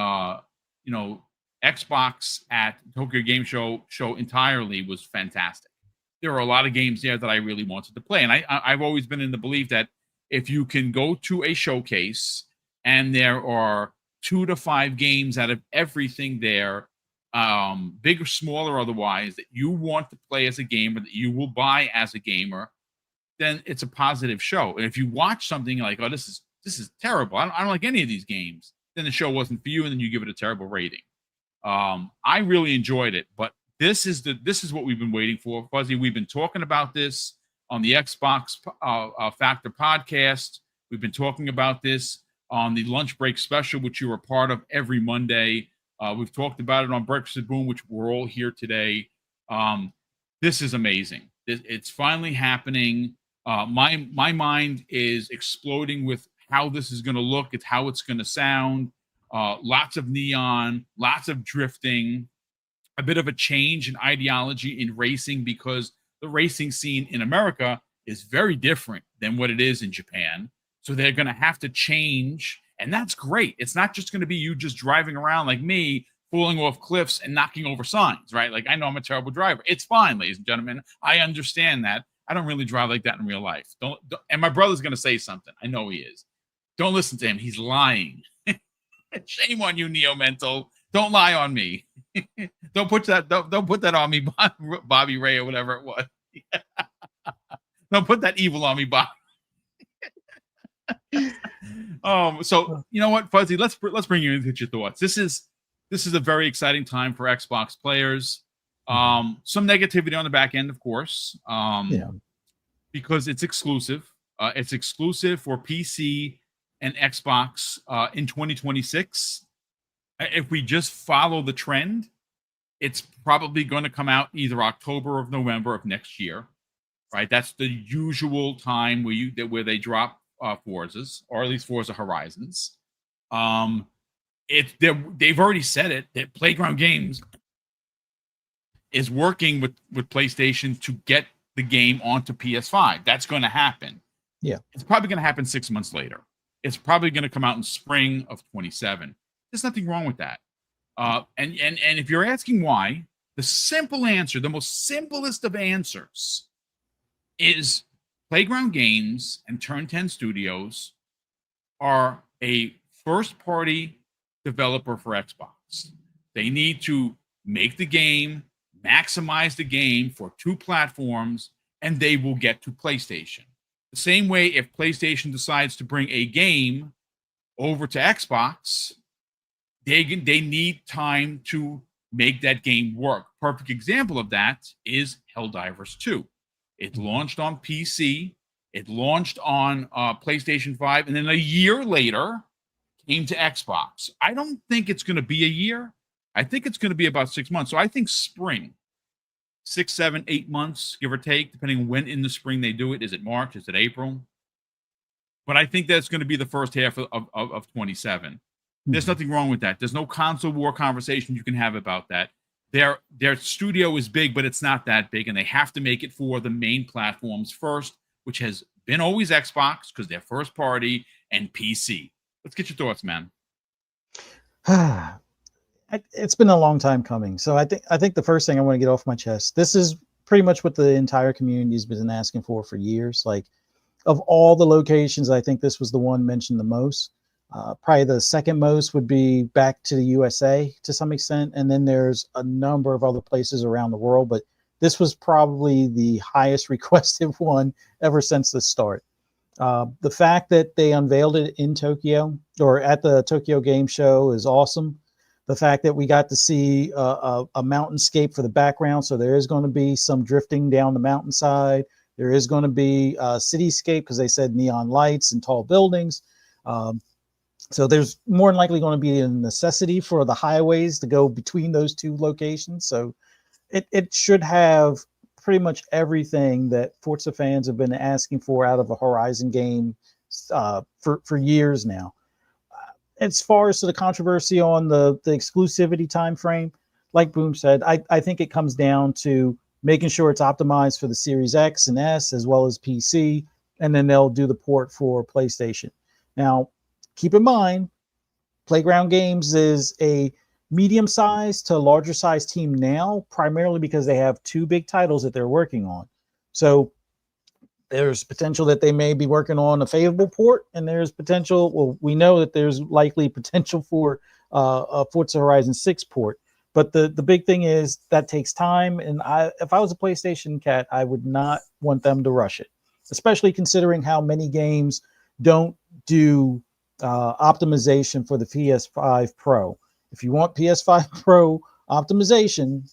Xbox at Tokyo Game Show entirely was fantastic. There were a lot of games there that I really wanted to play, and I've always been in the belief that if you can go to a showcase and there are 2 to 5 games out of everything there, big or small or otherwise, that you want to play as a gamer, that you will buy as a gamer, then it's a positive show. And if you watch something like, oh, this is terrible, I don't like any of these games, then the show wasn't for you, and then you give it a terrible rating. I really enjoyed it, but this is what we've been waiting for, Fuzzy. We've been talking about this on the Xbox Factor podcast. We've been talking about this on the Lunch Break Special, which you were part of every Monday. We've talked about it on Breakfast at Boom, which we're all here today. This is amazing. It's finally happening. My mind is exploding with how this is going to look. It's how it's going to sound. lots of neon, lots of drifting, a bit of a change in ideology in racing, because the racing scene in America is very different than what it is in Japan. So they're going to have to change, and that's great. It's not just going to be you just driving around like me, falling off cliffs and knocking over signs, right? Like, I know I'm a terrible driver. It's fine, ladies and gentlemen. I understand that. I don't really drive like that in real life. Don't and my brother's going to say something. I know he is. Don't listen to him. He's lying. Shame on you, Neo Mental. Don't lie on me. Don't put that on me, Bobby Ray, or whatever it was. Don't put that evil on me, Bob. So you know what, Fuzzy? Let's bring you into your thoughts. This is a very exciting time for Xbox players. Some negativity on the back end, of course, because it's exclusive. It's exclusive for PC and Xbox in 2026. If we just follow the trend, it's probably going to come out either October or November of next year, right? That's the usual time where they drop Forzas, or at least Forza Horizons. They've already said it, that Playground Games is working with PlayStation to get the game onto PS5. That's going to happen. Yeah, it's probably going to happen 6 months later. It's probably going to come out in spring of 27. There's nothing wrong with that. And if you're asking why, the simple answer, the most simplest of answers, is Playground Games and Turn 10 Studios are a first-party developer for Xbox. They need to make the game, maximize the game for 2 platforms, and they will get to PlayStation. The same way, if PlayStation decides to bring a game over to Xbox, they need time to make that game work. Perfect example of that is Helldivers 2. It launched on PC, it launched on PlayStation 5, and then a year later came to Xbox. I don't think it's going to be a year. I think it's going to be about 6 months. So I think spring, 6, 7, 8 months, give or take, depending on when in the spring they do it. Is it March? Is it April? But I think that's going to be the first half of 27. There's nothing wrong with that. There's no console war conversation you can have about that. Their studio is big, but it's not that big, and they have to make it for the main platforms first, which has been always Xbox because they're first party, and PC. Let's get your thoughts, man. It's been a long time coming. So I think the first thing I want to get off my chest, this is pretty much what the entire community has been asking for years. Like, of all the locations, I think this was the one mentioned the most. Probably the second most would be back to the USA to some extent. And then there's a number of other places around the world, but this was probably the highest requested one ever since the start. The fact that they unveiled it in Tokyo or at the Tokyo Game Show is awesome. The fact that we got to see a mountainscape for the background. So there is going to be some drifting down the mountainside. There is going to be a cityscape because they said neon lights and tall buildings. So there's more than likely going to be a necessity for the highways to go between those 2 locations. So it should have pretty much everything that Forza fans have been asking for out of a Horizon game for years now. As far as to the controversy on the exclusivity time frame, like Boom said, I think it comes down to making sure it's optimized for the Series X and S as well as PC, and then they'll do the port for PlayStation. Now, keep in mind, Playground Games is a medium-sized to larger-sized team now, primarily because they have 2 big titles that they're working on. So there's potential that they may be working on a favorable port, and there's potential, well, we know that there's likely potential for a Forza Horizon 6 port. But the big thing is that takes time, and if I was a PlayStation cat, I would not want them to rush it, especially considering how many games don't do optimization for the PS5 Pro. If you want PS5 Pro optimization,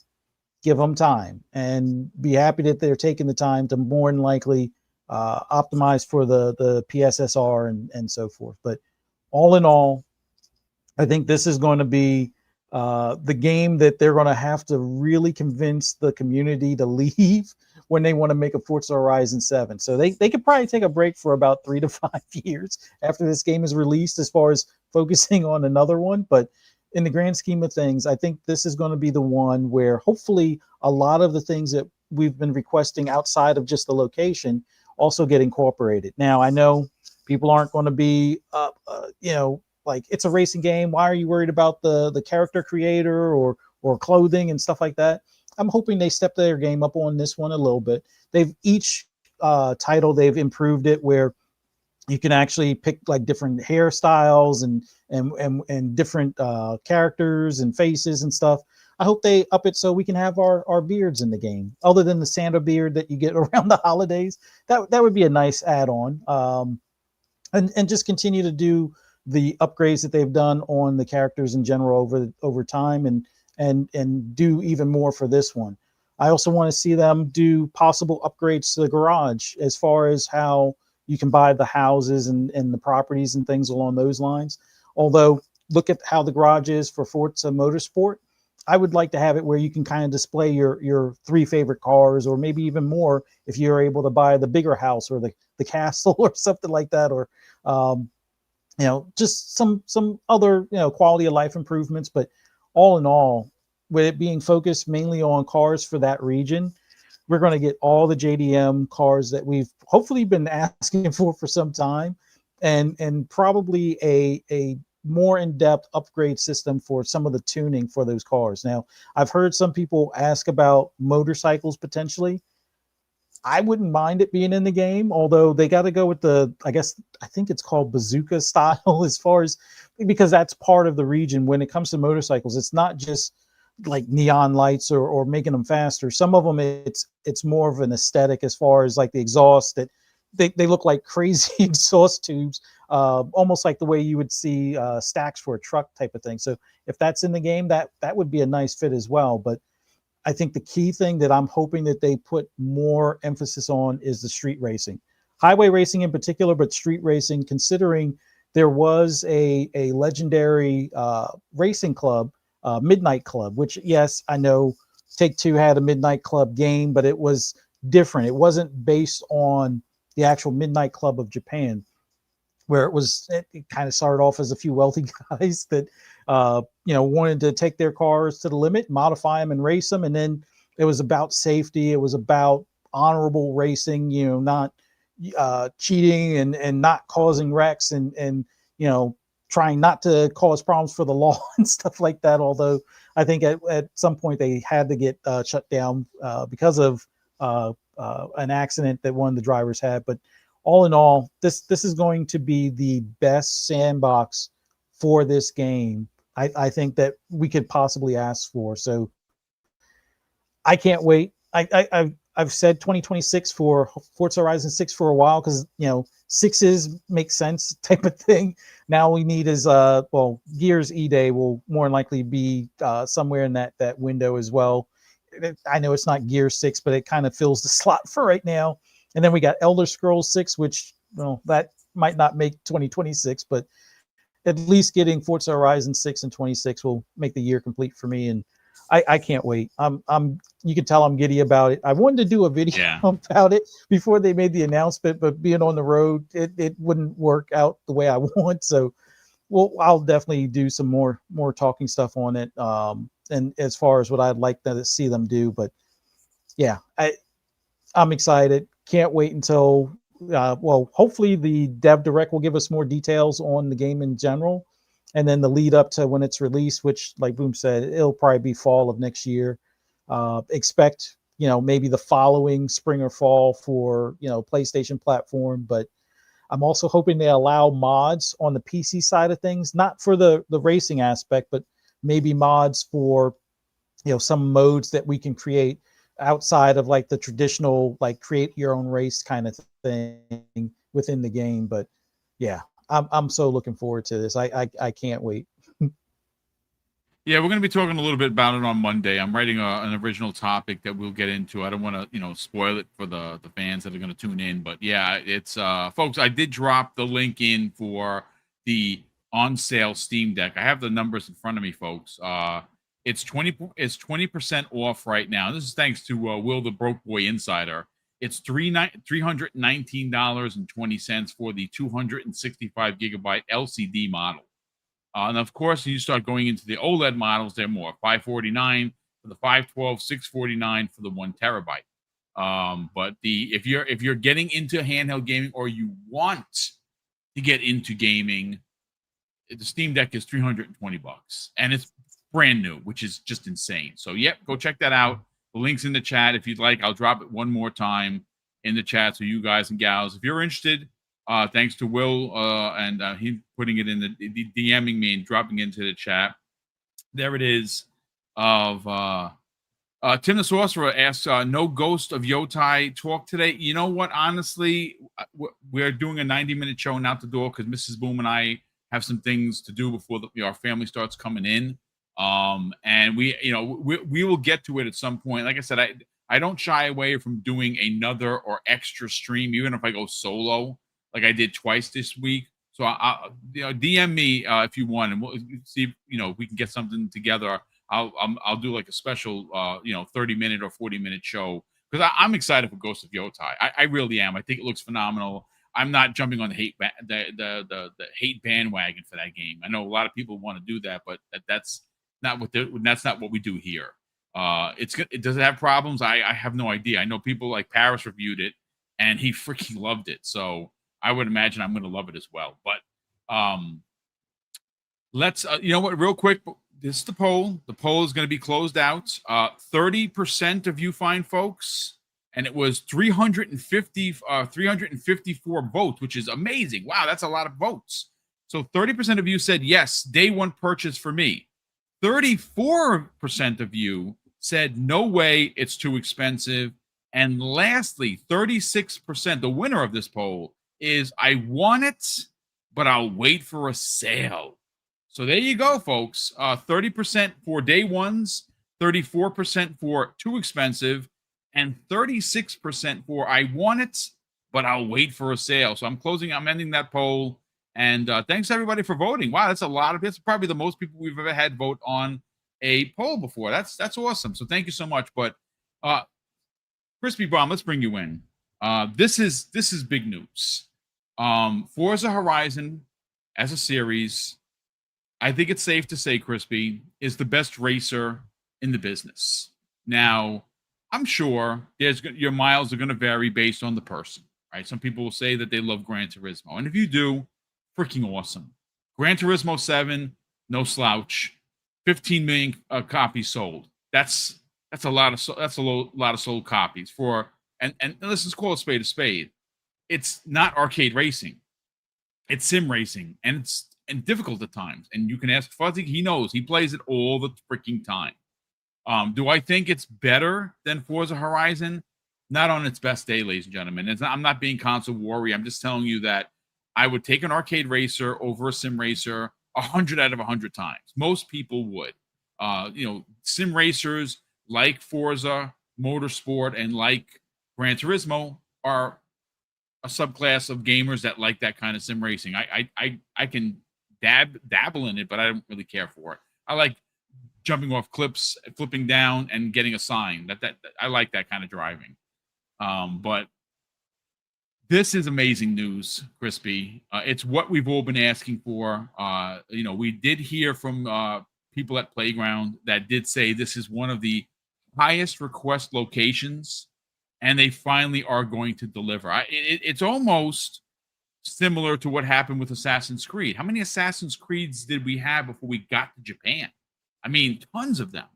give them time and be happy that they're taking the time to more than likely optimize for the PSSR and so forth. But all in all, I think this is going to be the game that they're going to have to really convince the community to leave when they want to make a Forza Horizon 7. So they could probably take a break for about 3 to 5 years after this game is released as far as focusing on another one. But in the grand scheme of things, I think this is going to be the one where hopefully a lot of the things that we've been requesting outside of just the location also get incorporated. Now, I know people aren't going to be, like, it's a racing game. Why are you worried about the character creator or clothing and stuff like that? I'm hoping they step their game up on this one a little bit. They've each title, they've improved it where you can actually pick like different hairstyles and different characters and faces and stuff. I hope they up it so we can have our beards in the game, other than the Santa beard that you get around the holidays. That would be a nice add-on. And just continue to do the upgrades that they've done on the characters in general over time, and do even more for this one. I also want to see them do possible upgrades to the garage as far as how you can buy the houses and the properties and things along those lines. Although, look at how the garage is for Forza Motorsport. I would like to have it where you can kind of display your 3 favorite cars, or maybe even more if you're able to buy the bigger house or the castle or something like that, or just some other quality of life improvements. But all in all, with it being focused mainly on cars for that region, we're going to get all the JDM cars that we've hopefully been asking for some time, and probably a more in-depth upgrade system for some of the tuning for those cars. Now, I've heard some people ask about motorcycles potentially. I wouldn't mind it being in the game, although they got to go with I think it's called bazooka style, as far as, because that's part of the region. When it comes to motorcycles, it's not just like neon lights or making them faster. Some of them, it's more of an aesthetic, as far as like the exhaust, that they look like crazy exhaust tubes, almost like the way you would see stacks for a truck type of thing. So if that's in the game, that would be a nice fit as well. But I think the key thing that I'm hoping that they put more emphasis on is the street racing, highway racing in particular, but street racing, considering there was a legendary racing club, Midnight Club, which, yes, I know Take-Two had a Midnight Club game, but it was different. It wasn't based on the actual Midnight Club of Japan, where it kind of started off as a few wealthy guys that wanted to take their cars to the limit, modify them and race them. And then it was about safety. It was about honorable racing, not cheating and not causing wrecks and trying not to cause problems for the law and stuff like that. Although I think at some point they had to get shut down because of an accident that one of the drivers had. But all in all, this is going to be the best sandbox for this game, I think, that we could possibly ask for. So I can't wait. I've said 2026 for Forza Horizon 6 for a while, because 6s make sense type of thing. Now we need is Gears E-Day will more than likely be somewhere in that window as well. I know it's not Gear 6, but it kind of fills the slot for right now. And then we got Elder Scrolls 6, which, that might not make 2026, but at least getting Forza Horizon 6 and 26 will make the year complete for me. And I can't wait. You can tell I'm giddy about it. I wanted to do a video about it before they made the announcement, but being on the road, it wouldn't work out the way I want. So I'll definitely do some more talking stuff on it. And as far as what I'd like to see them do, but yeah, I'm excited. Can't wait until, hopefully the Dev Direct will give us more details on the game in general. And then the lead up to when it's released, which, like Boom said, it'll probably be fall of next year. Expect, maybe the following spring or fall for, PlayStation platform. But I'm also hoping they allow mods on the PC side of things, not for the racing aspect, but maybe mods for, some modes that we can create outside of like the traditional, like create your own race kind of thing within the game. But yeah, I'm so looking forward to this. I can't wait. Yeah, we're going to be talking a little bit about it on Monday. I'm writing an original topic that we'll get into. I don't want to, spoil it for the fans that are going to tune in. But yeah, it's folks, I did drop the link in for the on sale Steam Deck. I have the numbers in front of me, folks. It's 20% off right now. This is thanks to Will the Broke Boy Insider. It's $319.20 for the 265 gigabyte LCD model. And of course, you start going into the OLED models, they're more $549 for the 512, $649 for the 1 terabyte. But if you're getting into handheld gaming or you want to get into gaming, the Steam Deck is $320, and it's brand new, which is just insane. So, yep, go check that out. The link's in the chat if you'd like. I'll drop it one more time in the chat so you guys and gals, if you're interested, thanks to Will and he putting it in the DMing me and dropping into the chat. There it is. Of Tim the Sorcerer asks, no Ghost of Yotai talk today. You know what? Honestly, we're doing a 90-minute show and out the door because Mrs. Boom and I have some things to do before our family starts coming in. And we will get to it at some point. Like I said, I don't shy away from doing another or extra stream, even if I go solo, like I did twice this week. So DM me if you want, and we'll see if we can get something together. I'll do like a special 30-minute or 40-minute show because I'm excited for Ghost of Yotai. I really am. I think it looks phenomenal. I'm not jumping on the hate hate bandwagon for that game. I know a lot of people want to do that, but that's not what we do here. Does it have problems? I have no idea. I know people like Paris reviewed it and he freaking loved it. So I would imagine I'm going to love it as well. But let's real quick. This is the poll. The poll is going to be closed out. 30% of you fine folks, and it was 354 votes, which is amazing. Wow, that's a lot of votes. So 30% of you said yes, day one purchase for me. 34% of you said no way, it's too expensive. And lastly, 36%, the winner of this poll is I want it, but I'll wait for a sale. So there you go, folks. 30% for day ones, 34% for too expensive, and 36% for I want it, but I'll wait for a sale. So I'm ending that poll. And thanks everybody for voting. Wow, that's a lot of it's probably the most people we've ever had vote on a poll before. That's awesome. So thank you so much. But Crispy Bomb, let's bring you in. This is big news. Forza Horizon as a series, I think it's safe to say, Crispy, is the best racer in the business. Now, I'm sure your miles are going to vary based on the person, right? Some people will say that they love Gran Turismo. And if you do, freaking awesome. Gran Turismo 7, no slouch. 15 million copies sold. That's a lot of sold copies for and let's call a spade a spade. It's not arcade racing. It's sim racing, and it's difficult at times. And you can ask Fuzzy, he knows. He plays it all the freaking time. Do I think it's better than Forza Horizon? Not on its best day, ladies and gentlemen. I'm not being console warrior. I'm just telling you that I would take an arcade racer over a sim racer 100 out of 100 times. Most people would. Sim racers like Forza Motorsport and like Gran Turismo are a subclass of gamers that like that kind of sim racing. I can dabble in it, but I don't really care for it. I like jumping off cliffs, flipping down, and getting a sign. That I like that kind of driving. But this is amazing news, Crispy. It's what we've all been asking for. We did hear from people at Playground that did say this is one of the highest request locations, and they finally are going to deliver. It's almost similar to what happened with Assassin's Creed. How many Assassin's Creeds did we have before we got to Japan? I mean, tons of them.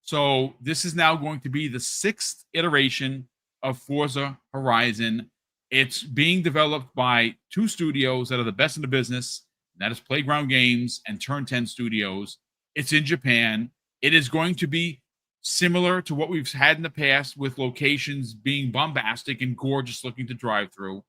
So this is now going to be the 6th iteration of Forza Horizon. It's being developed by 2 studios that are the best in the business. That is Playground Games and Turn 10 Studios. It's in Japan. It is going to be similar to what we've had in the past with locations being bombastic and gorgeous looking to drive through.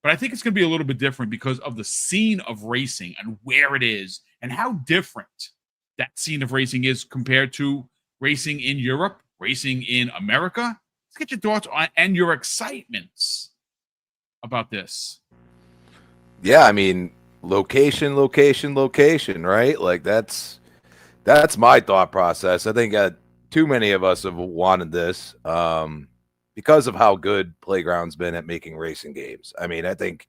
But I think it's going to be a little bit different because of the scene of racing and where it is and how different that scene of racing is compared to racing in Europe, racing in America. Let's get your thoughts on and your excitements about this. Yeah, I mean, location, right? Like that's That's my thought process. I think too many of us have wanted this because of how good Playground's been at making racing games. I mean, I think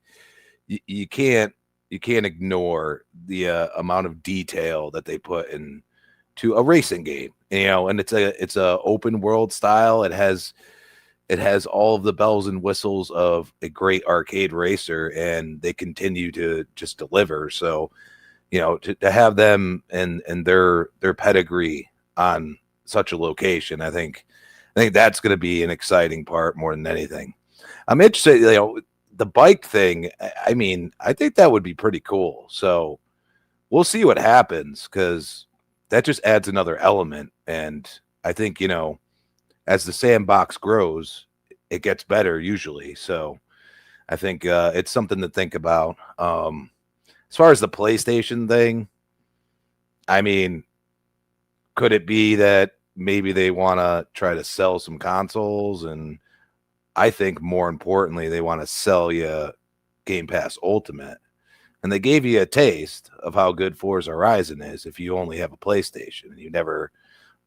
you can't ignore the amount of detail that they put into a racing game. And it's a open world style. It has all of the bells and whistles of a great arcade racer, and they continue to just deliver. So, to have them and their pedigree on such a location, I think that's going to be an exciting part more than anything. I'm interested, the bike thing. I mean, I think that would be pretty cool. So we'll see what happens, because that just adds another element. And I think, as the sandbox grows, it gets better usually. So I think it's something to think about. As far as the PlayStation thing, I mean, could it be that maybe they want to try to sell some consoles? And I think more importantly, they want to sell you Game Pass Ultimate. And they gave you a taste of how good Forza Horizon is if you only have a PlayStation and you never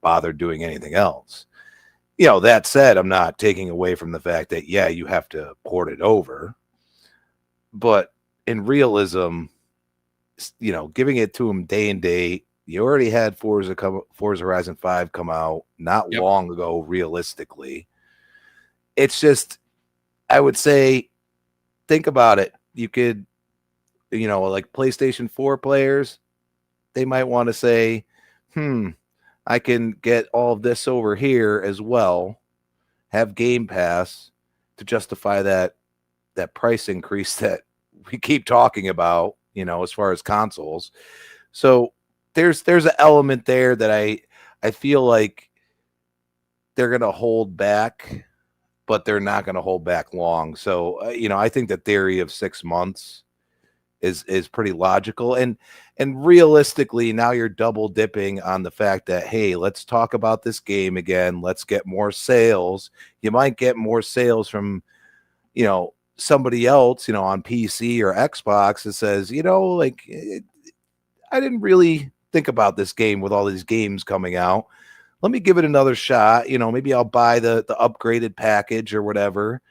bothered doing anything else. That said, I'm not taking away from the fact that, yeah, you have to port it over. But in realism, giving it to them day and date, you already had Forza Horizon 5 come out not long ago, realistically. It's just, I would say, think about it. You could, like PlayStation 4 players, they might want to say, I can get all of this over here as well, have Game Pass to justify that price increase that we keep talking about, as far as consoles. So there's an element there that I feel like they're going to hold back, but they're not going to hold back long. So, I think the theory of 6 months is pretty logical. And realistically, now you're double dipping on the fact that, hey, let's talk about this game again. Let's get more sales. You might get more sales from, somebody else, on PC or Xbox that says, I didn't really think about this game with all these games coming out. Let me give it another shot. Maybe I'll buy the upgraded package or whatever.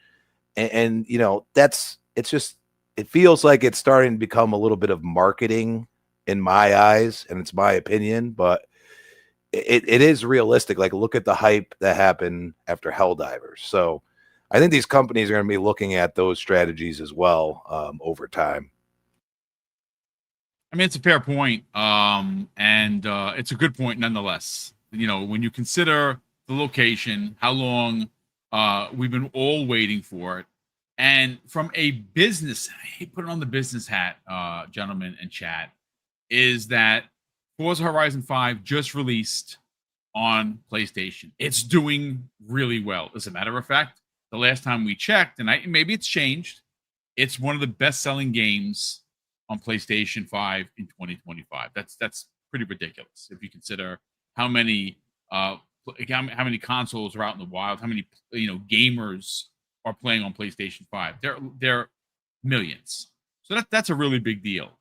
And it feels like it's starting to become a little bit of marketing in my eyes, and it's my opinion, but it is realistic. Like, look at the hype that happened after Helldivers. So I think these companies are going to be looking at those strategies as well over time. I mean, it's a fair point. And it's a good point nonetheless. When you consider the location, how long we've been all waiting for it. And from a business, I put it on the business hat, gentlemen in chat, is that Forza Horizon 5 just released on PlayStation. It's doing really well. As a matter of fact, the last time we checked, and maybe it's changed, it's one of the best-selling games on PlayStation 5 in 2025. That's pretty ridiculous if you consider how many consoles are out in the wild, how many gamers are playing on PlayStation 5. They're millions. So that's a really big deal.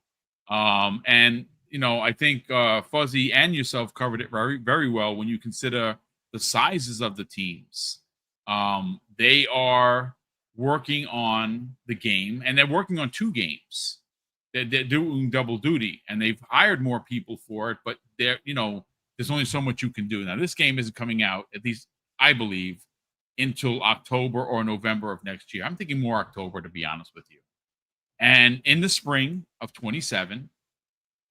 And I think Fuzzy and yourself covered it very, very well when you consider the sizes of the teams. They are working on the game, and they're working on 2 games. They're doing double duty, and they've hired more people for it, but there's only so much you can do. Now, this game isn't coming out, at least I believe, until October or November of next year. I'm thinking more October, to be honest with you. And in the spring of 27,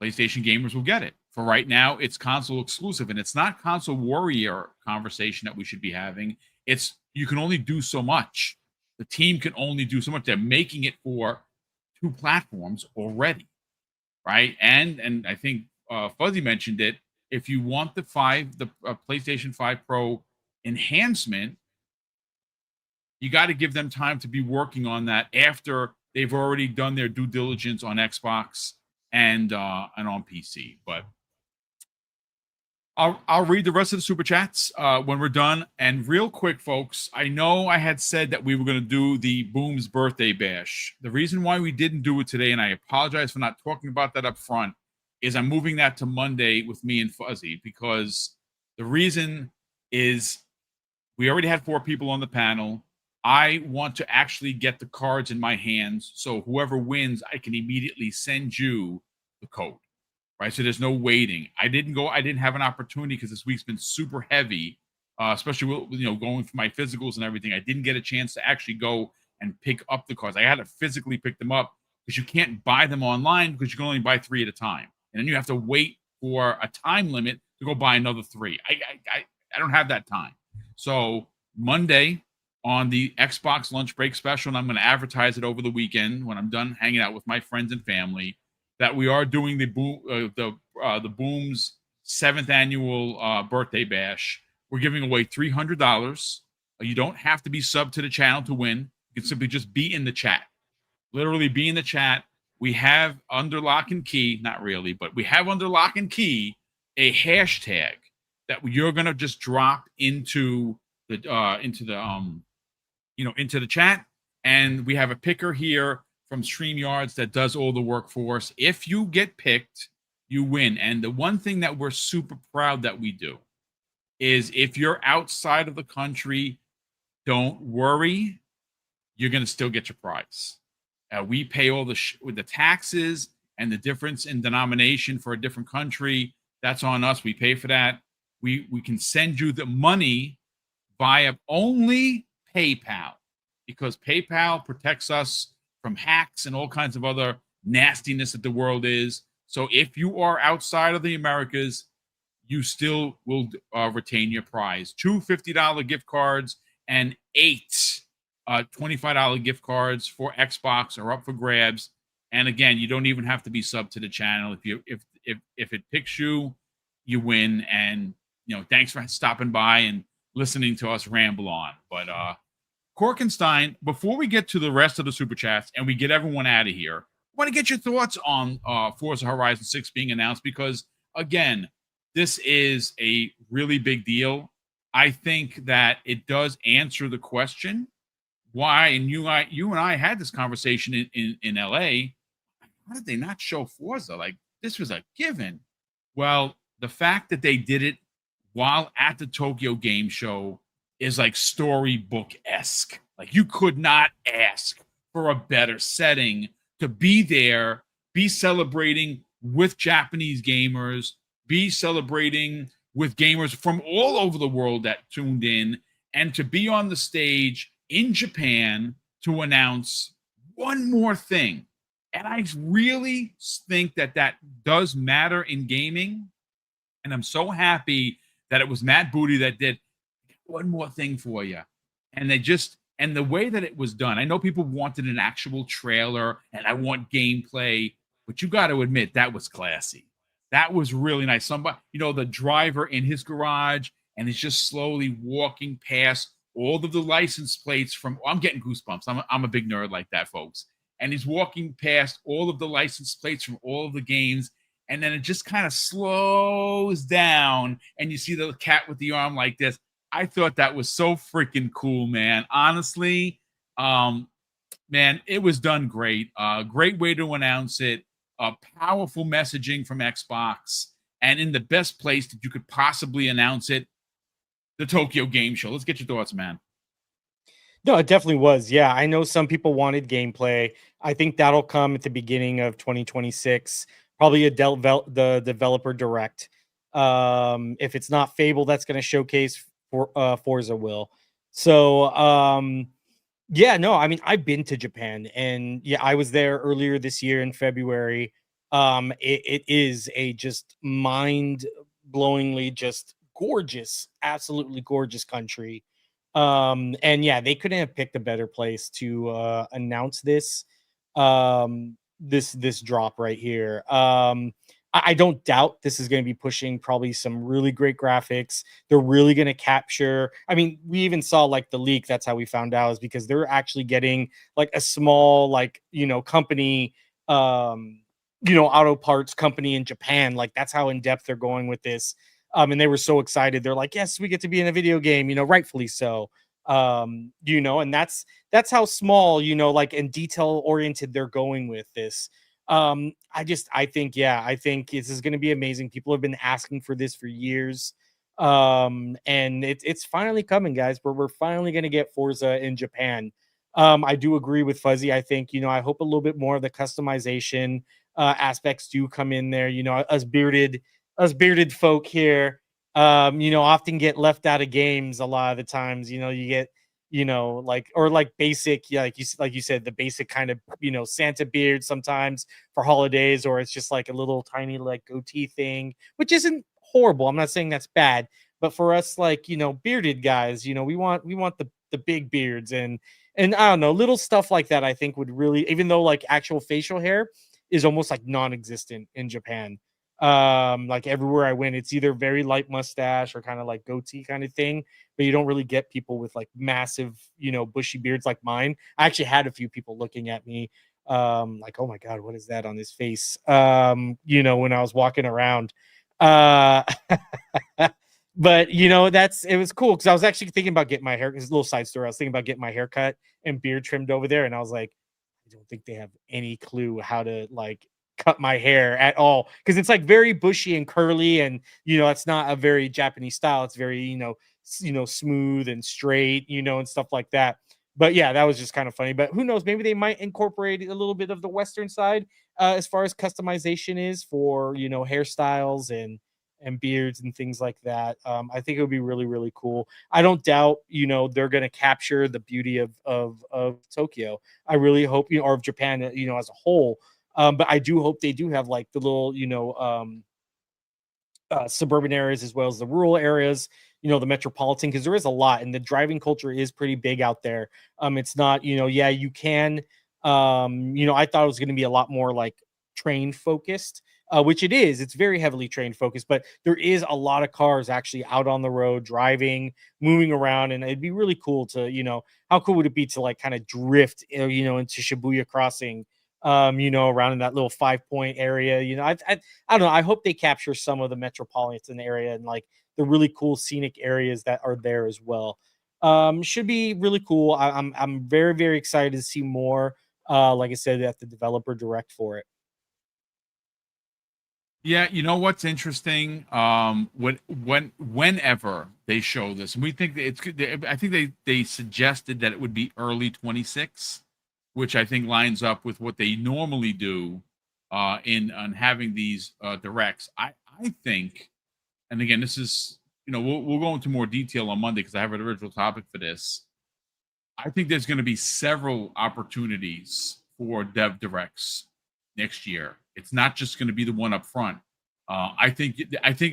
PlayStation gamers will get it. For right now, it's console exclusive, and it's not console warrior conversation that we should be having. It's you can only do so much. The team can only do so much. They're making it for 2 platforms already, right? And I think Fuzzy mentioned it. If you want the PlayStation 5 Pro enhancement, you got to give them time to be working on that after they've already done their due diligence on Xbox and on PC. But I'll read the rest of the super chats when we're done. And real quick, folks, I know I had said that we were going to do the Boom's birthday bash. The reason why we didn't do it today, and I apologize for not talking about that up front, is I'm moving that to Monday with me and Fuzzy, because the reason is we already had 4 people on the panel. I want to actually get the cards in my hands, so whoever wins, I can immediately send you the code, right? So there's no waiting. I didn't have an opportunity because this week's been super heavy, especially with, going for my physicals and everything. I didn't get a chance to actually go and pick up the cards. I had to physically pick them up because you can't buy them online because you can only buy 3 at a time, and then you have to wait for a time limit to go buy another 3. I don't have that time. So Monday on the Xbox lunch break special, and I'm going to advertise it over the weekend when I'm done hanging out with my friends and family, that we are doing the Boom's 7th annual birthday bash. We're giving away $300. You don't have to be subbed to the channel to win. You can simply just be in the chat. Literally be in the chat. We have under lock and key, not really, but we have under lock and key a hashtag that you're going to just drop into the chat, and we have a picker here from StreamYards that does all the work for us. If you get picked, you win. And the one thing that we're super proud that we do is, if you're outside of the country, don't worry, you're going to still get your prize. We pay all with the taxes and the difference in denomination for a different country. That's on us. We pay for that. We can send you the money via only PayPal, because PayPal protects us from hacks and all kinds of other nastiness that the world is. So if you are outside of the Americas, you still will retain your prize. 2 $50 gift cards and 8 $25 gift cards for Xbox are up for grabs. And again, you don't even have to be subbed to the channel. If it picks you, you win. And thanks for stopping by and listening to us ramble on. But Korkenstein, before we get to the rest of the super chats and we get everyone out of here, I want to get your thoughts on Forza Horizon 6 being announced, because again, this is a really big deal. I think that it does answer the question why, and you and I had this conversation in LA. Why did they not show Forza? Like, this was a given. Well, the fact that they did it while at the Tokyo Game Show is like storybook-esque. Like, you could not ask for a better setting to be there, be celebrating with Japanese gamers, be celebrating with gamers from all over the world that tuned in, and to be on the stage in Japan to announce one more thing. And I really think that does matter in gaming. And I'm so happy that it was Matt Booty that did one more thing for you. And and the way that it was done, I know people wanted an actual trailer and I want gameplay, but you got to admit that was classy. That was really nice. Somebody, the driver in his garage, and he's just slowly walking past all of the license plates I'm getting goosebumps. I'm a big nerd like that, folks. And he's walking past all of the license plates from all of the games, and then it just kind of slows down, and you see the cat with the arm like this. I thought that was so freaking cool, man. Honestly, man, it was done great. Great way to announce it. Powerful messaging from Xbox, and in the best place that you could possibly announce it, the Tokyo Game Show. Let's get your thoughts, man. No, it definitely was. Yeah, I know some people wanted gameplay. I think that'll come at the beginning of 2026. Probably the developer direct. If it's not Fable, that's going to showcase Forza will. So, yeah, no, I mean, I've been to Japan, and yeah, I was there earlier this year in February. It is a just mind-blowingly just gorgeous, absolutely gorgeous country. And yeah, they couldn't have picked a better place to announce this this drop right here. I don't doubt this is going to be pushing probably some really great graphics. They're really going to capture. I mean, we even saw like the leak. That's how we found out, is because they're actually getting like a small, like, company, auto parts company in Japan. Like, that's how in depth they're going with this. And they were so excited. They're like, yes, we get to be in a video game, rightfully so. And that's how small, like, and detail oriented they're going with this. I think this is going to be amazing. People have been asking for this for years. And it's finally coming, guys. We're finally going to get Forza in Japan. I do agree with Fuzzy. I think, I hope a little bit more of the customization aspects do come in there. Us bearded folk here, often get left out of games a lot of the times. You get, like basic, yeah, like you said, the basic kind of, Santa beard sometimes for holidays, or it's just like a little tiny like goatee thing, which isn't horrible. I'm not saying that's bad, but for us, like, bearded guys, we want the big beards, and I don't know, little stuff like that I think would really, even though like actual facial hair is almost like non-existent in Japan. Like everywhere I went, it's either very light mustache or kind of like goatee kind of thing, but you don't really get people with like massive, bushy beards like mine. I actually had a few people looking at me like, oh my god, what is that on his face, when I was walking around. But it was cool because I was actually thinking about getting my hair. It's a little side story. I was thinking about getting my hair cut and beard trimmed over there, and I was like, I don't think they have any clue how to like cut my hair at all, because it's like very bushy and curly, and it's not a very Japanese style. It's very smooth and straight, and stuff like that. But yeah, that was just kind of funny. But who knows? Maybe they might incorporate a little bit of the Western side as far as customization is for hairstyles and beards and things like that. I think it would be really, really cool. I don't doubt, they're going to capture the beauty of Tokyo. I really hope, or of Japan, as a whole. But I do hope they do have like the little, suburban areas as well as the rural areas, the metropolitan, because there is a lot, and the driving culture is pretty big out there. It's not, yeah, you can, I thought it was going to be a lot more like train focused. Which it is. It's very heavily train focused, but there is a lot of cars actually out on the road, driving, moving around, and it'd be really cool to, how cool would it be to like kind of drift, into Shibuya Crossing, around in that little 5 Point area. I don't know. I hope they capture some of the metropolitan area and like the really cool scenic areas that are there as well. Should be really cool. I'm very, very excited to see more. Like I said, at the developer direct for it. Yeah, you know what's interesting? Whenever they show this, and we think that it's good. I think they suggested that it would be early 26, which I think lines up with what they normally do in on having these directs. I think, and again, this is, we'll go into more detail on Monday because I have an original topic for this. I think there's going to be several opportunities for dev directs next year. It's not just going to be the one up front. I think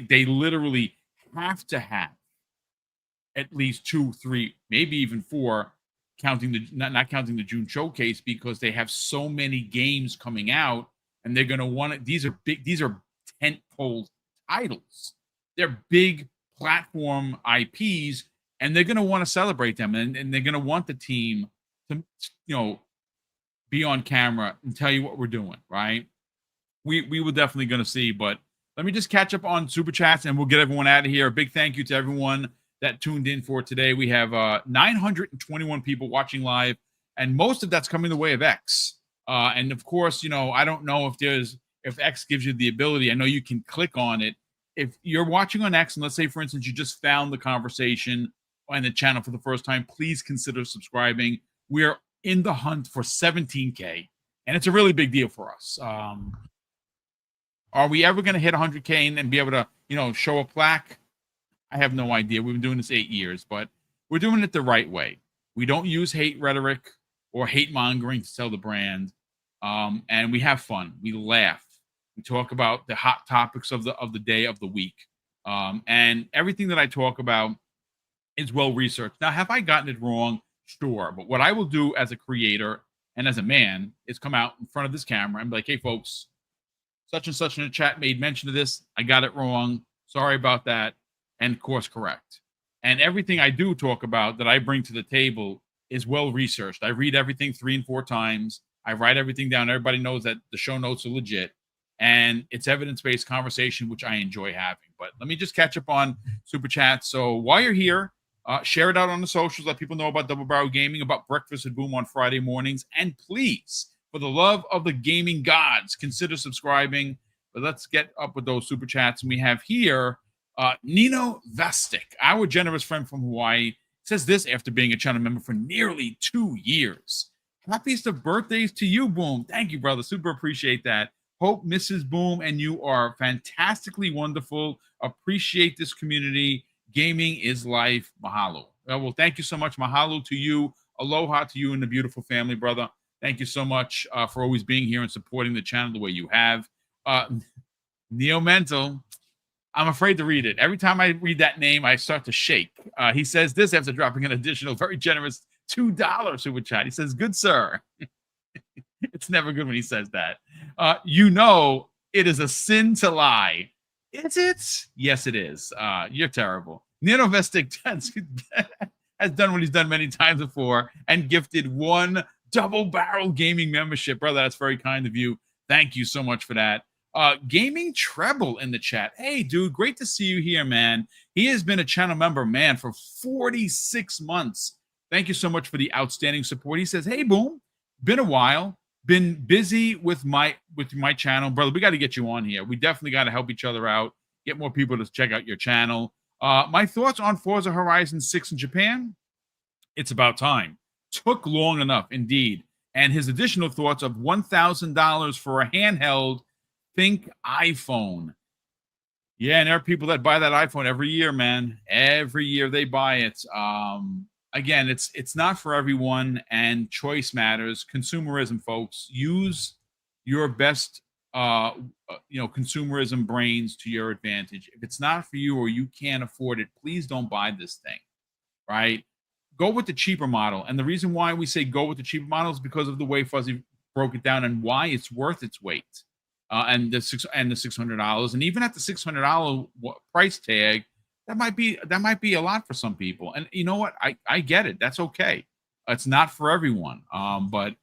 they literally have to have at least 2, 3, maybe even 4, counting the not counting the June showcase, because they have so many games coming out, and they're going to want it. These are big. These are tentpole titles. They're big platform IPs, and they're going to want to celebrate them, and they're going to want the team to be on camera and tell you what we're doing, right? We were definitely going to see, but let me just catch up on super chats and we'll get everyone out of here. A big thank you to everyone that tuned in for today. We have 921 people watching live, and most of that's coming the way of X. And of course, I don't know if X gives you the ability. I know you can click on it. If you're watching on X, and let's say, for instance, you just found the conversation on the channel for the first time, please consider subscribing. We're in the hunt for 17K, and it's a really big deal for us. Are we ever going to hit 100K and be able to, show a plaque? I have no idea. We've been doing this 8 years, but we're doing it the right way. We don't use hate rhetoric or hate mongering to sell the brand, and we have fun. We laugh. We talk about the hot topics of the day, of the week, and everything that I talk about is well researched. Now, have I gotten it wrong? Sure, but what I will do as a creator and as a man is come out in front of this camera and be like, "Hey, folks, such and such in the chat made mention of this. I got it wrong. Sorry about that." And course correct. And everything I do talk about that I bring to the table is well researched. I read everything 3 and 4 times. I write everything down. Everybody knows that the show notes are legit. And it's evidence-based conversation, which I enjoy having. But let me just catch up on Super Chat. So while you're here, share it out on the socials. Let people know about Double Barrel Gaming, about Breakfast at Boom on Friday mornings. And please, For the love of the gaming gods, consider subscribing. But let's get up with those super chats. And we have here Nino Vestic, our generous friend from Hawaii, says this after being a channel member for nearly 2 years. Happiest of birthdays to you, Boom. Thank you, brother. Super appreciate that. Hope Mrs. Boom and you are fantastically wonderful. Appreciate this community. Gaming is life. Mahalo. Well, thank you so much. Mahalo to you. Aloha to you and the beautiful family, brother. Thank you so much for always being here and supporting the channel the way you have. Neo Mental, I'm afraid to read it. Every time I read that name, I start to shake. He says this after dropping an additional very generous $2 super chat. He says, good sir. It's never good when he says that. You know, it is a sin to lie. Is it? Yes, it is. You're terrible. Nino Vestic has done what he's done many times before and gifted 1 double barrel gaming membership. Brother, that's very kind of you. Thank you so much for that. Gaming Treble in the chat. Hey, dude, great to see you here, man. He has been a channel member, man, for 46 months. Thank you so much for the outstanding support. He says, hey, Boom, been a while. Been busy with my channel. Brother, we got to get you on here. We definitely got to help each other out, get more people to check out your channel. My thoughts on Forza Horizon 6 in Japan? It's about time. Took long enough, indeed. And his additional thoughts of $1,000 for a handheld, think iPhone. Yeah, and there are people that buy that iPhone every year, man. Every year they buy it. Again, it's not for everyone, and choice matters. Consumerism, folks. Use your best, consumerism brains to your advantage. If it's not for you or you can't afford it, please don't buy this thing, right? Go with the cheaper model. And the reason why we say go with the cheaper model is because of the way Fuzzy broke it down and why it's worth its weight. And the $600, and even at the $600 price tag, that might be a lot for some people. And you know what? I get it. That's okay. It's not for everyone. But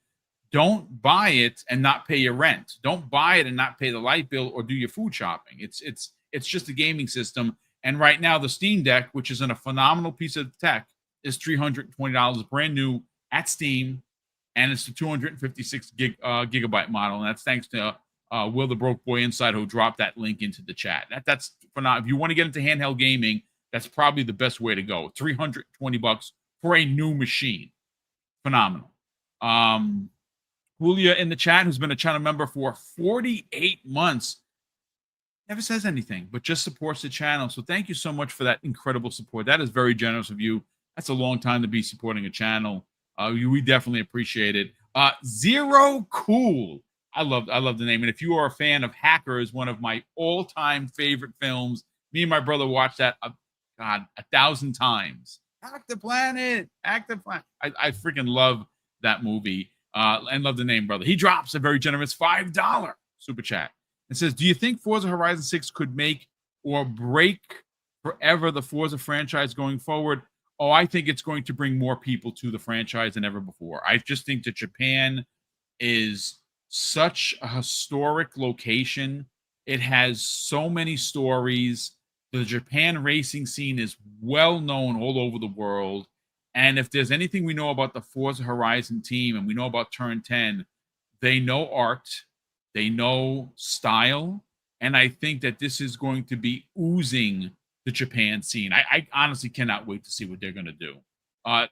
don't buy it and not pay your rent. Don't buy it and not pay the light bill or do your food shopping. It's just a gaming system. And right now, the Steam Deck, which is a phenomenal piece of tech, is $320 brand new at Steam, and it's the 256 gigabyte model. And that's thanks to Will the Broke Boy Inside, who dropped that link into the chat. That's phenomenal. If you want to get into handheld gaming, that's probably the best way to go. $320 for a new machine. Phenomenal. Julia in the chat, who's been a channel member for 48 months, never says anything, but just supports the channel. So thank you so much for that incredible support. That is very generous of you. That's a long time to be supporting a channel. We definitely appreciate it. Zero Cool. I love the name. And if you are a fan of Hackers, one of my all-time favorite films, me and my brother watched that, 1,000 times. Hack the Planet. Hack the Planet. I freaking love that movie and love the name, brother. He drops a very generous $5 super chat and says, do you think Forza Horizon 6 could make or break forever the Forza franchise going forward? Oh, I think it's going to bring more people to the franchise than ever before. I just think that Japan is such a historic location. It has so many stories. The Japan racing scene is well known all over the world. And if there's anything we know about the Forza Horizon team and we know about Turn 10, they know art, they know style, and I think that this is going to be oozing the Japan scene. I honestly cannot wait to see what they're going to do.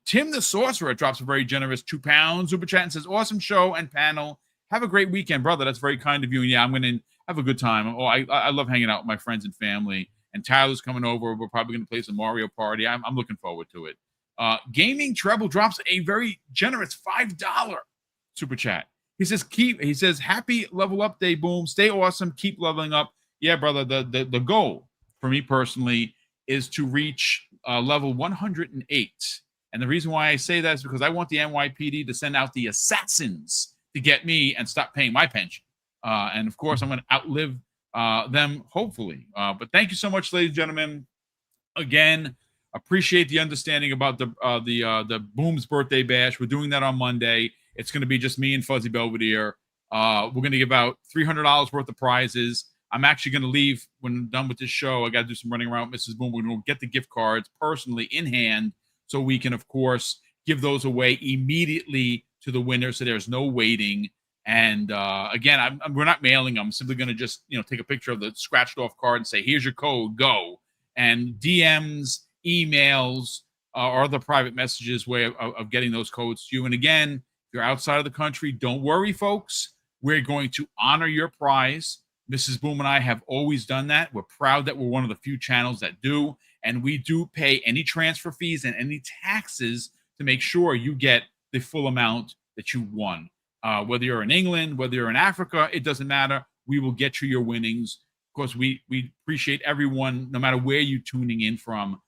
Tim the Sorcerer drops a very generous £2 super chat and says, awesome show and panel. Have a great weekend, brother. That's very kind of you. And yeah, I'm going to have a good time. Oh, I love hanging out with my friends and family. And Tyler's coming over. We're probably going to play some Mario Party. I'm looking forward to it. Gaming Treble drops a very generous $5 super chat. He says, happy level up day, Boom. Stay awesome. Keep leveling up. Yeah, brother. The goal for me personally is to reach level 108. And the reason why I say that is because I want the NYPD to send out the assassins to get me and stop paying my pension. And of course, I'm going to outlive them, hopefully. But thank you so much, ladies and gentlemen. Again, appreciate the understanding about the Boom's birthday bash. We're doing that on Monday. It's going to be just me and Fuzzy Belvedere. We're going to give out $300 worth of prizes. I'm actually going to leave when I'm done with this show. I got to do some running around with Mrs. Boom. We're going to get the gift cards personally in hand so we can, of course, give those away immediately to the winner, so there's no waiting. And again, we're not mailing them. I'm simply going to just take a picture of the scratched off card and say, here's your code, go. And DMs, emails, or other private messages way of getting those codes to you. And again, if you're outside of the country, don't worry, folks. We're going to honor your prize. Mrs. Boom and I have always done that. We're proud that we're one of the few channels that do. And we do pay any transfer fees and any taxes to make sure you get the full amount that you won. Whether you're in England, whether you're in Africa, it doesn't matter. We will get you your winnings. Of course, we appreciate everyone, no matter where you're tuning in from.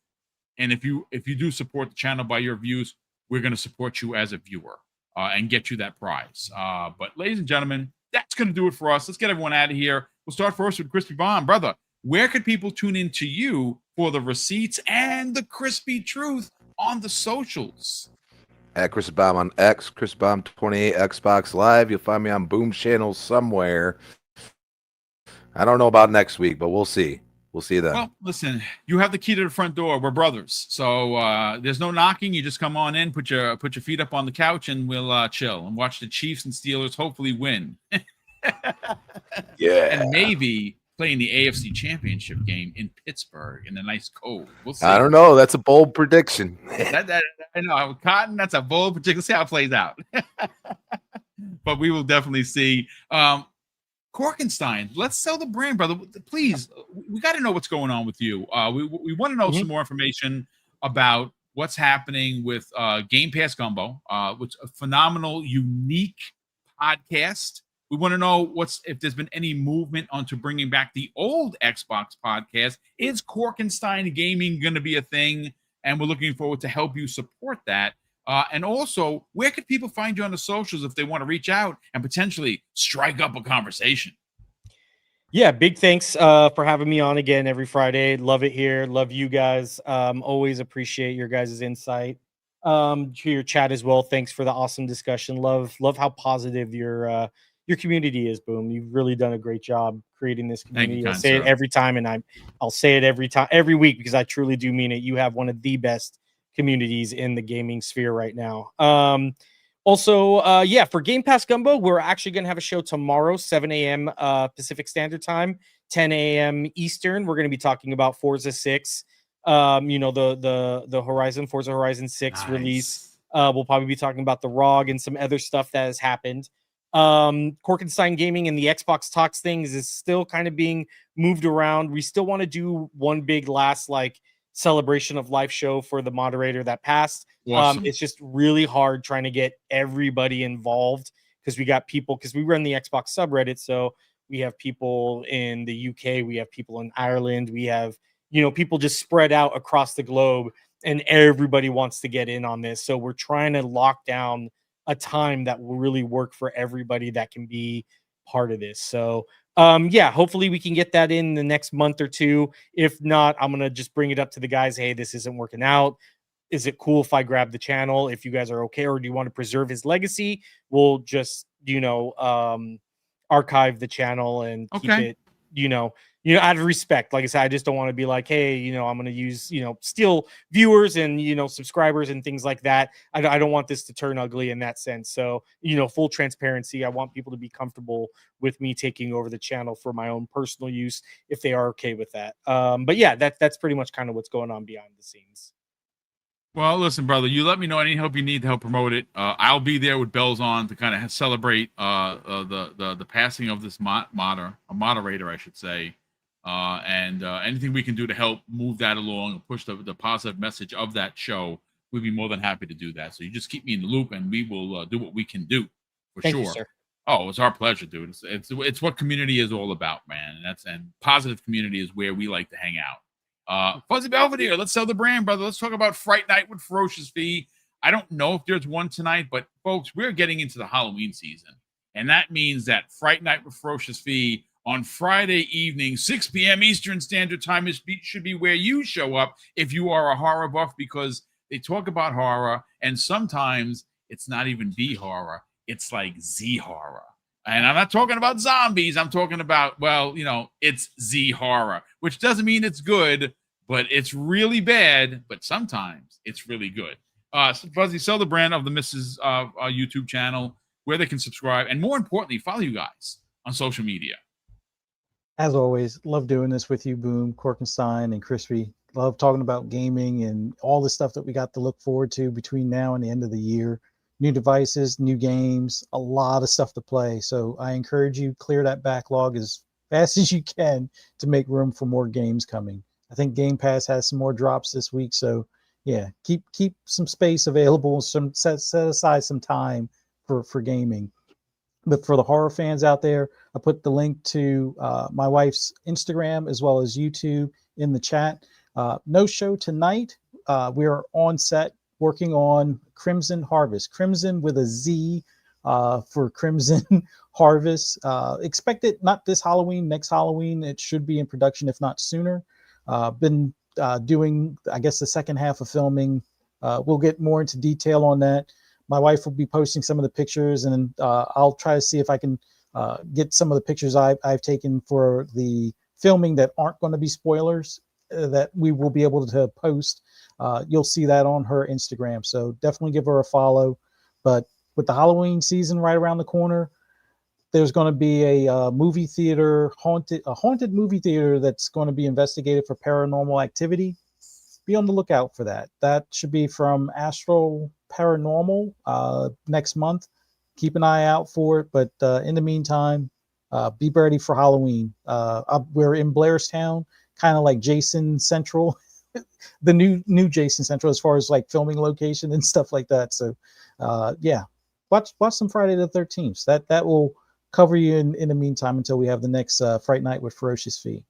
And if you do support the channel by your views, we're going to support you as a viewer and get you that prize. But ladies and gentlemen, that's going to do it for us. Let's get everyone out of here. We'll start first with Crispy Bomb. Brother, where could people tune in to you for the receipts and the crispy truth on the socials? At Crispy Bomb on X, Crispy Bomb 28 Xbox Live. You'll find me on Boom channel somewhere. I don't know about next week, but we'll see. We'll see you then. Well, listen, you have the key to the front door. We're brothers, so there's no knocking. You just come on in, put your feet up on the couch, and we'll chill and watch the Chiefs and Steelers hopefully win. Yeah, and maybe playing the AFC Championship game in Pittsburgh in a nice cold. We'll see. I don't know. That's a bold prediction. that I know, Cotton. That's a bold prediction. Let's see how it plays out. But we will definitely see. Korkenstein, let's sell the brand, brother. Please, we got to know what's going on with you. We want to know some more information about what's happening with Game Pass Gumbo, which is a phenomenal, unique podcast. We want to know if there's been any movement onto bringing back the old Xbox podcast. Is Korkenstein Gaming going to be a thing? And we're looking forward to help you support that. And also, where could people find you on the socials if they want to reach out and potentially strike up a conversation? Yeah, big thanks for having me on again every Friday. Love it here. Love you guys. Always appreciate your guys' insight. To your chat as well. Thanks for the awesome discussion. Love how positive your community is, Boom. You've really done a great job creating this community. I say it every time, and I'll say it every week because I truly do mean it. You have one of the best communities in the gaming sphere right now. For Game Pass Gumbo, we're actually going to have a show tomorrow, 7 a.m. Pacific Standard Time, 10 a.m. Eastern. We're going to be talking about Forza 6, the Forza Horizon 6 release. We'll probably be talking about the ROG and some other stuff that has happened. Korkenstein Gaming and the Xbox Talks things is still kind of being moved around. We still want to do one big last celebration of life show for the moderator that passed. Awesome. It's just really hard trying to get everybody involved because we got people, because we run the Xbox subreddit, so we have people in the UK, we have people in Ireland, we have people just spread out across the globe, and everybody wants to get in on this. So we're trying to lock down a time that will really work for everybody that can be part of this. So hopefully we can get that in the next month or two. If not, I'm gonna just bring it up to the guys. Hey, this isn't working out. Is it cool if I grab the channel? If you guys are okay, or do you want to preserve his legacy? We'll just archive the channel and keep it out of respect. Like I said, I just don't want to be like, hey, I'm going to use, steal viewers and, subscribers and things like that. I don't want this to turn ugly in that sense. So, full transparency. I want people to be comfortable with me taking over the channel for my own personal use if they are okay with that. But yeah, that's pretty much kind of what's going on behind the scenes. Well, listen, brother, you let me know any help you need to help promote it. I'll be there with bells on to kind of celebrate the passing of this moderator, I should say. And anything we can do to help move that along and push the positive message of that show, we'd be more than happy to do that. So you just keep me in the loop, and we will do what we can do for Thank sure. You, sir. Oh, it's our pleasure, dude. It's what community is all about, man. And positive community is where we like to hang out. Fuzzy Belvedere, let's sell the brand, brother. Let's talk about Fright Night with Ferocious V. I don't know if there's one tonight, but folks, we're getting into the Halloween season, and that means that Fright Night with Ferocious V on Friday evening, 6 p.m. Eastern Standard Time should be where you show up if you are a horror buff, because they talk about horror, and sometimes it's not even B horror, it's like Z horror. And I'm not talking about zombies. I'm talking about, it's Z horror, which doesn't mean it's good, but it's really bad, but sometimes it's really good. Fuzzy, sell the brand of the Mrs. YouTube channel. where they can subscribe, and more importantly, follow you guys on social media. As always, love doing this with you, Boom, Korkenstein, and Crispy. Love talking about gaming and all the stuff that we got to look forward to between now and the end of the year. New devices, new games, a lot of stuff to play. So I encourage you, clear that backlog as fast as you can to make room for more games coming. I think Game Pass has some more drops this week. So yeah, keep some space available, set aside some time for gaming. But for the horror fans out there, I put the link to my wife's Instagram as well as YouTube in the chat. No show tonight. We are on set working on Crimson Harvest. Crimson with a Z for Crimson Harvest. Expect it not this Halloween, next Halloween. It should be in production, if not sooner. Been doing, I guess, the second half of filming. We'll get more into detail on that. My wife will be posting some of the pictures, and I'll try to see if I can get some of the pictures I've taken for the filming that aren't going to be spoilers that we will be able to post. You'll see that on her Instagram, so definitely give her a follow. But with the Halloween season right around the corner, there's going to be a movie theater, haunted movie theater that's going to be investigated for paranormal activity. Be on the lookout for that. That should be from Astral Paranormal next month. Keep an eye out for it. But in the meantime, be ready for Halloween. We're in Blairstown, kind of like Jason Central, the new Jason Central as far as like filming location and stuff like that. So yeah, watch some Friday the 13th. That will cover you in the meantime until we have the next Fright Night with Ferocious Fee.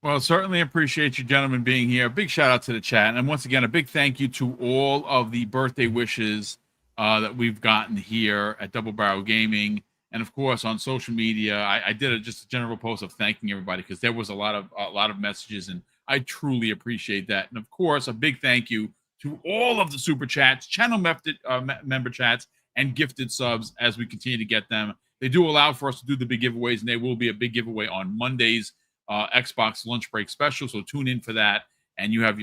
Well, certainly appreciate you gentlemen being here. Big shout out to the chat. And once again, a big thank you to all of the birthday wishes that we've gotten here at Double Barrel Gaming. And of course, on social media, I did just a general post of thanking everybody because there was a lot of messages, and I truly appreciate that. And of course, a big thank you to all of the super chats, channel member chats, and gifted subs as we continue to get them. They do allow for us to do the big giveaways, and there will be a big giveaway on Monday's Xbox lunch break special. So tune in for that, and you have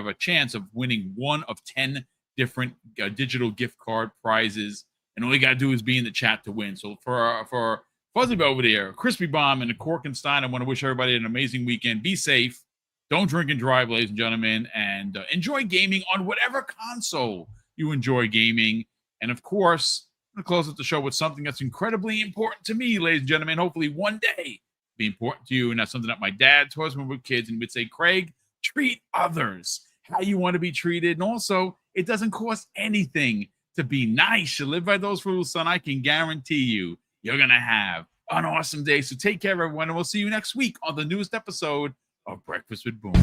a chance of winning one of 10 different digital gift card prizes. And all you got to do is be in the chat to win. So for Fuzzy over there, Crispy Bomb, and Korkenstein, I want to wish everybody an amazing weekend. Be safe. Don't drink and drive, ladies and gentlemen. And enjoy gaming on whatever console you enjoy gaming. And, of course, I'm going to close out the show with something that's incredibly important to me, ladies and gentlemen. Hopefully one day be important to you. And that's something that my dad told us when we were kids. And he would say, Craig, treat others how you want to be treated. And also, it doesn't cost anything to be nice. You live by those rules, son. I can guarantee you, you're going to have an awesome day. So take care, everyone, and we'll see you next week on the newest episode of Breakfast with Boom.